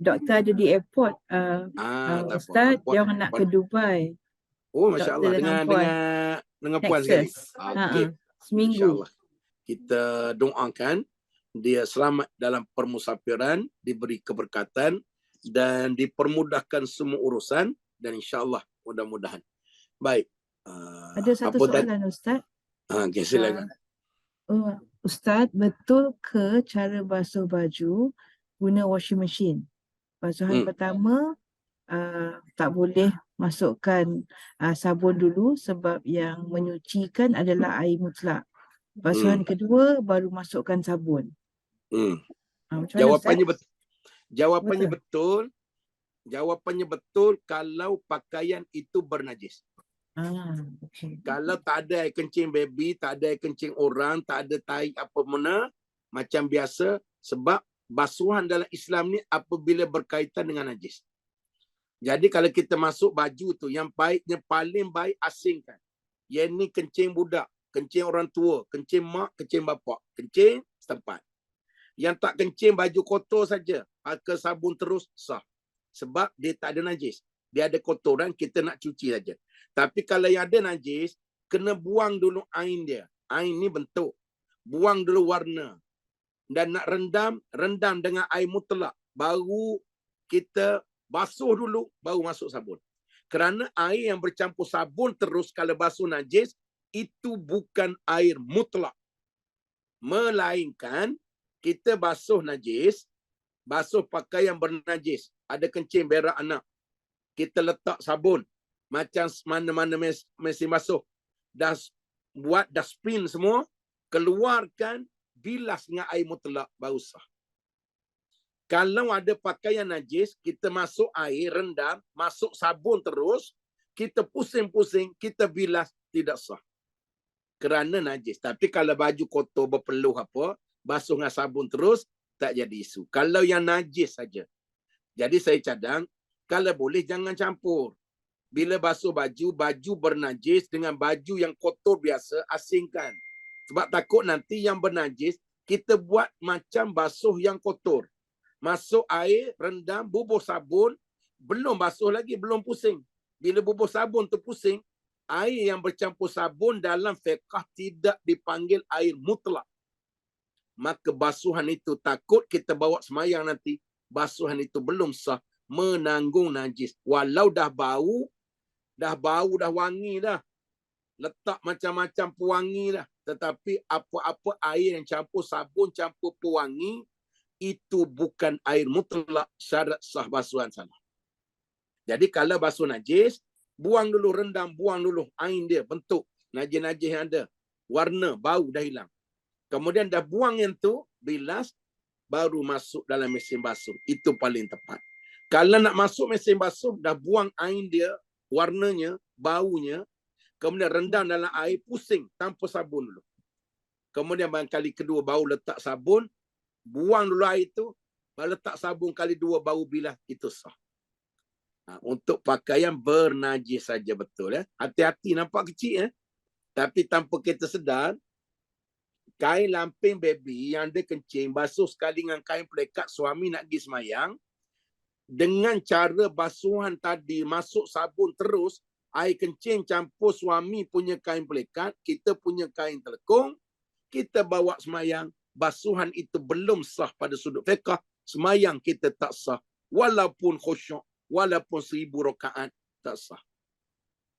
Doktor ada di airport. Ustaz, dia orang nak ke Dubai. Oh, Masya Allah. Dengan puan sekali. Okay. Seminggu. InsyaAllah. Kita doakan dia selamat dalam permusafiran, diberi keberkatan dan dipermudahkan semua urusan, dan insyaAllah mudah-mudahan. Baik. Ada satu soalan Ustaz. Okay, silakan. Ustaz, betul ke cara basuh baju guna washing machine? Basuhan pertama, tak boleh masukkan sabun dulu sebab yang menyucikan adalah air mutlak. Basuhan kedua baru masukkan sabun. Jawapannya betul kalau pakaian itu bernajis. Okay. Kalau tak ada air kencing baby, tak ada air kencing orang, tak ada tai apa mana, macam biasa, sebab basuhan dalam Islam ni apabila berkaitan dengan najis. Jadi kalau kita masuk baju tu, yang baiknya paling baik asingkan. Yang ni kencing budak, kencing orang tua, kencing mak, kencing bapak, kencing setempat. Yang tak kencing baju kotor saja, pakai sabun terus sah. Sebab dia tak ada najis. Dia ada kotoran, kita nak cuci saja. Tapi kalau yang ada najis, kena buang dulu ain dia. Ain ni bentuk. Buang dulu warna. Dan nak rendam dengan air mutlak. Baru kita basuh dulu, baru masuk sabun. Kerana air yang bercampur sabun terus kalau basuh najis, itu bukan air mutlak. Melainkan, kita basuh najis, basuh pakaian bernajis. Ada kencing berak anak. Kita letak sabun. Macam mana-mana mesin basuh. Buat dustbin semua, keluarkan, bilas dengan air mutlak, baru sah. Kalau ada pakaian najis, kita masuk air, rendam, masuk sabun terus, kita pusing-pusing, kita bilas, tidak sah. Kerana najis. Tapi kalau baju kotor berpeluh apa, basuh dengan sabun terus, tak jadi isu. Kalau yang najis saja. Jadi saya cadang, kalau boleh jangan campur. Bila basuh baju, baju bernajis dengan baju yang kotor biasa, asingkan. Sebab takut nanti yang bernajis, kita buat macam basuh yang kotor. Masuk air, rendam, bubuh sabun, belum basuh lagi, belum pusing. Bila bubuh sabun tu pusing, air yang bercampur sabun dalam fiqh tidak dipanggil air mutlak. Maka basuhan itu takut kita bawa semayang nanti, basuhan itu belum sah, menanggung najis. Walau dah bau, dah wangi dah. Letak macam-macam pewangi dah. Tetapi apa-apa air yang campur sabun, campur pewangi, itu bukan air mutlak, syarat sah basuhan sana. Jadi kalau basuh najis, buang dulu, rendam, buang dulu air dia, bentuk najis-najis yang ada. Warna, bau dah hilang. Kemudian dah buang yang tu, bilas, baru masuk dalam mesin basuh. Itu paling tepat. Kalau nak masuk mesin basuh, dah buang air dia, warnanya, baunya, kemudian rendam dalam air, pusing tanpa sabun dulu. Kemudian kali kedua bau letak sabun, buang dulu air itu, letak sabun kali dua bau bilas, itu sah. Untuk pakaian bernajis saja betul. Hati-hati, nampak kecil. Tapi tanpa kita sedar, kain lamping baby yang ada kencing, basuh sekali dengan kain pelekat suami nak pergi semayang, dengan cara basuhan tadi, masuk sabun terus, air kencing campur suami punya kain pelekat, kita punya kain telekung, kita bawa semayang, basuhan itu belum sah pada sudut fiqh, semayang kita tak sah. Walaupun khusyuk, walaupun 1000 rakaat, tak sah.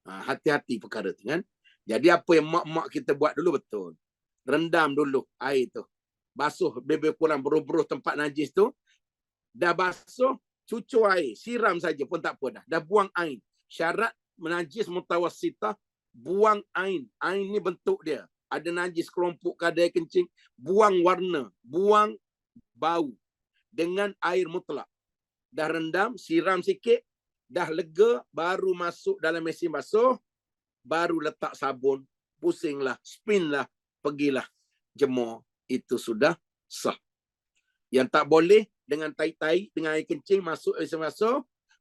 Hati-hati perkara tu kan. Jadi apa yang mak-mak kita buat dulu betul. Rendam dulu air tu. Basuh lebih kurang beruh-beruh tempat najis tu. Dah basuh, cucur air. Siram saja pun tak apa dah. Dah buang air. Syarat najis mutawassitah, buang air. Air ni bentuk dia. Ada najis kelompok kadar kencing. Buang warna. Buang bau. Dengan air mutlak. Dah rendam, siram sikit. Dah lega, baru masuk dalam mesin basuh. Baru letak sabun. Pusinglah, spinlah. Pergilah jemur, itu sudah sah. Yang tak boleh dengan tai-tai, dengan air kencing masuk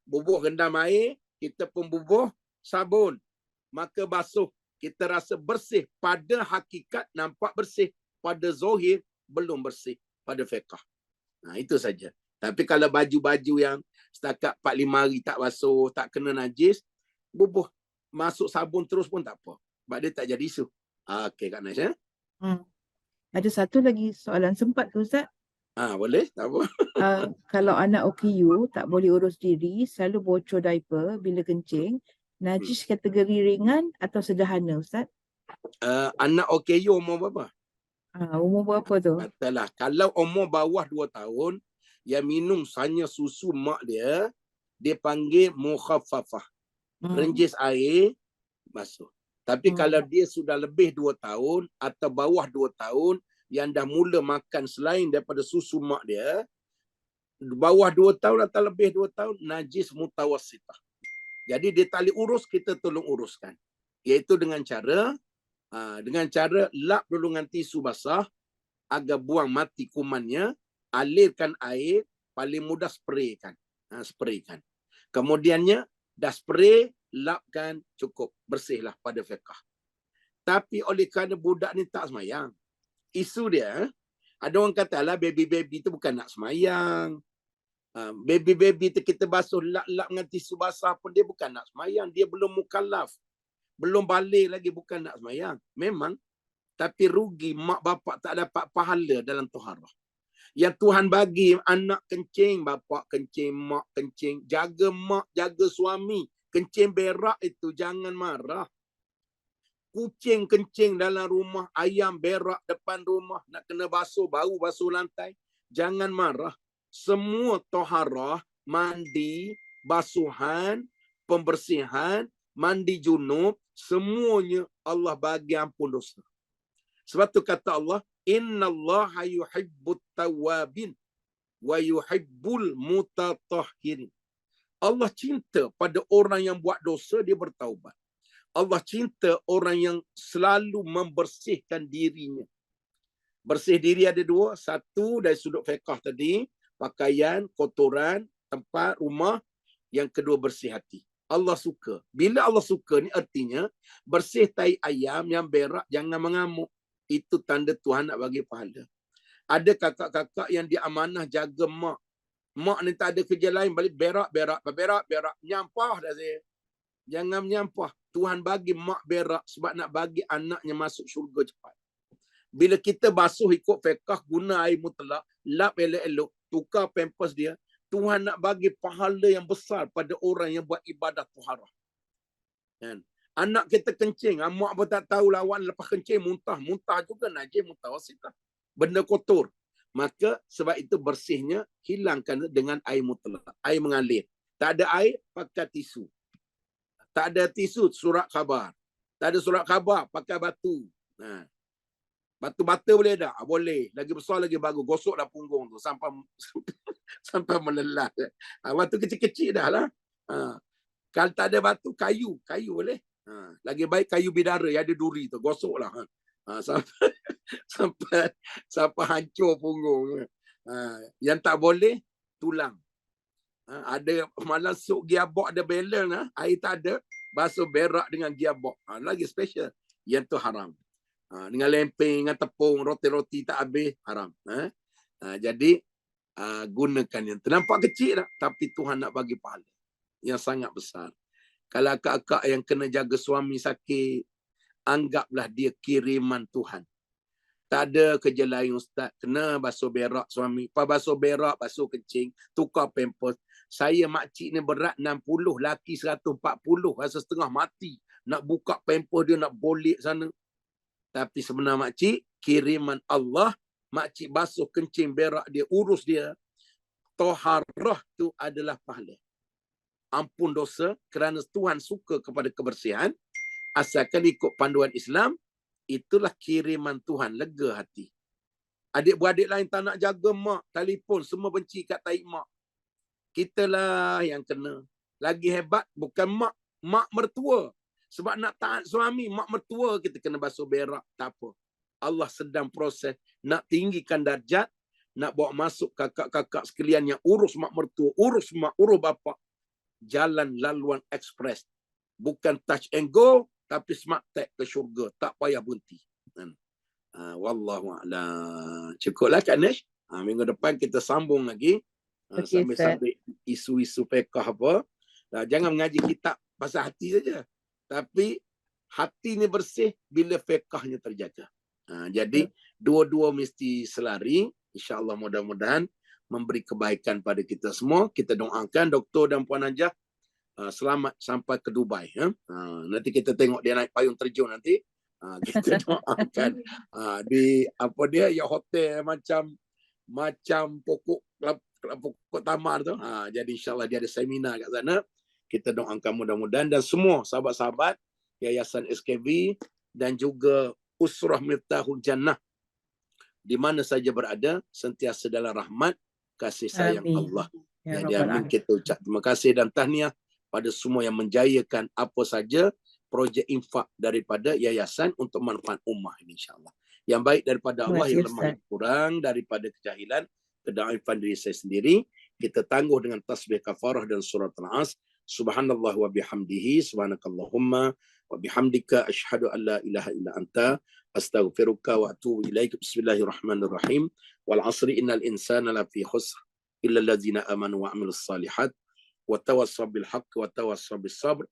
bubuh rendam air, kita pun bubuh sabun, maka basuh, kita rasa bersih, pada hakikat nampak bersih, pada zahir belum bersih pada fiqh. Itu saja. Tapi kalau baju-baju yang setakat 4-5 hari tak basuh, tak kena najis, bubuh masuk sabun terus pun tak apa, sebab dia tak jadi isu. Okey Kak Naish. Ada satu lagi soalan sempat ke Ustaz? Boleh, tak apa. Kalau anak OKU tak boleh urus diri, selalu bocor diaper bila kencing, najis kategori ringan atau sederhana Ustaz? Anak OKU umur berapa? Umur berapa tu? Katalah, kalau umur bawah 2 tahun, yang minum hanya susu mak dia, dia panggil mukhaffafah. Renjis air, basuh. Tapi kalau dia sudah lebih 2 tahun atau bawah 2 tahun yang dah mula makan selain daripada susu mak dia, bawah 2 tahun atau lebih 2 tahun, najis mutawassitah. Jadi dia tak boleh urus, kita tolong uruskan. Iaitu dengan cara lap dulu dengan tisu basah agar buang mati kumannya, alirkan air, paling mudah spraykan. Spraykan. Kemudiannya dah spray, lapkan, cukup, bersihlah pada fiqh. Tapi oleh kerana budak ni tak semayang, isu dia, ada orang kata lah baby-baby tu bukan nak semayang. Baby-baby tu kita basuh lap-lap dengan tisu basah pun dia bukan nak semayang. Dia belum mukallaf. Belum balik lagi, bukan nak semayang. Memang, tapi rugi mak bapak tak dapat pahala dalam taharah. Yang Tuhan bagi anak kencing, bapak kencing, mak kencing, jaga mak, jaga suami. Kencing berak itu jangan marah. Kucing kencing dalam rumah, ayam berak depan rumah, nak kena basuh, bau basuh lantai. Jangan marah. Semua taharah, mandi, basuhan, pembersihan, mandi junub, semuanya Allah bagi ampun dosa. Sebab tu kata Allah, innallaha yuhibbut tawwabin wa yuhibbul mutatahhirin. Allah cinta pada orang yang buat dosa, dia bertaubat. Allah cinta orang yang selalu membersihkan dirinya. Bersih diri ada dua. Satu dari sudut fiqh tadi, pakaian, kotoran, tempat, rumah. Yang kedua bersih hati. Allah suka. Bila Allah suka ni artinya bersih tai ayam yang berak jangan mengamuk. Itu tanda Tuhan nak bagi pahala. Ada kakak-kakak yang diamanah jaga mak. Mak ni tak ada kerja lain, balik berak. Menyampah dah saya. Jangan menyampah. Tuhan bagi mak berak sebab nak bagi anaknya masuk syurga cepat. Bila kita basuh ikut fiqh, guna air mutlak, lap elok-elok, tukar pampers dia, Tuhan nak bagi pahala yang besar pada orang yang buat ibadah tuharah. Kan? Anak kita kencing, mak pun tak tahu lawan lepas kencing muntah. Muntah juga najis, muntah wasitah. Benda kotor. Maka sebab itu bersihnya hilangkan dengan air mutlak. Air mengalir. Tak ada air, pakai tisu. Tak ada tisu, surat khabar. Tak ada surat khabar, pakai batu. Nah. Batu bata boleh tak? Boleh. Lagi besar lagi bagus. Gosoklah punggung tu sampai melelat. Batu kecil-kecil dah lah. Kalau tak ada batu, kayu boleh. Lagi baik kayu bidara yang ada duri tu. Gosoklah. Sampai hancur punggung. Yang tak boleh, tulang. Ada malah sok gearbox ada balance. Air tak ada. Basuh berak dengan gearbox. Lagi special. Yang tu haram. Dengan lempeng, dengan tepung, roti-roti tak habis, haram. Jadi, gunakan yang nampak kecil tak? Tapi Tuhan nak bagi pahala yang sangat besar. Kalau akak-akak yang kena jaga suami sakit, anggaplah dia kiriman Tuhan. Tak ada kerja lain Ustaz. Kena basuh berak suami. Pas basuh berak, basuh kencing, tukar pampers. Saya makcik ni berat 60, laki 140, rasa setengah mati. Nak buka pampers dia, nak bolik sana. Tapi sebenar makcik, kiriman Allah, makcik basuh kencing berak dia, urus dia. Toharah tu adalah pahala. Ampun dosa kerana Tuhan suka kepada kebersihan. Asalkan ikut panduan Islam, itulah kiriman Tuhan, lega hati. Adik-beradik lain tak nak jaga mak, telefon, semua benci kat taik mak. Kitalah yang kena. Lagi hebat, bukan mak, mak mertua. Sebab nak taat suami, mak mertua kita kena basuh berak. Tak apa. Allah sedang proses. Nak tinggikan darjat. Nak bawa masuk kakak-kakak sekalian yang urus mak mertua. Urus mak, urus bapak. Jalan laluan ekspres. Bukan touch and go. Tapi smart tag ke syurga. Tak payah berhenti. Wallahu'alam. Cukuplah Kak Nesh. Minggu depan kita sambung lagi. Sambil-sambil isu-isu fiqh apa. Jangan mengaji kitab pasal hati saja. Tapi hati ni bersih bila fiqhnya terjaga. Jadi dua-dua mesti selari. InsyaAllah mudah-mudahan memberi kebaikan pada kita semua. Kita doakan Doktor dan Puan Najah selamat sampai ke Dubai. Nanti kita tengok dia naik payung terjun nanti. Kita doakan di apa dia ya hotel macam pokok tamar tu. Jadi insyaAllah dia ada seminar kat sana. Kita doakan mudah-mudahan dan semua sahabat-sahabat Yayasan SKV dan juga Usrah Miftahul Jannah di mana saja berada sentiasa dalam rahmat kasih sayang Allah. Jadi amin kita ucap terima kasih dan tahniah pada semua yang menjayakan apa saja projek infak daripada yayasan untuk manfaat ummah ini insya-Allah. Yang baik daripada Allah, yang lemah yang kurang daripada kejahilan, kedaifan diri saya sendiri, kita tangguh dengan tasbih kafarah dan surat Al-As. Subhanallah wa bihamdihi, subhanakallahumma wa bihamdika asyhadu an la ilaha illa anta astaghfiruka wa atubu ilaik. Bismillahirrahmanirrahim. Wal 'asri innal insana lafi khusr illa allazina amanu wa 'amilus salihat wa tawassaw bil haqq wa tawassaw bis sabr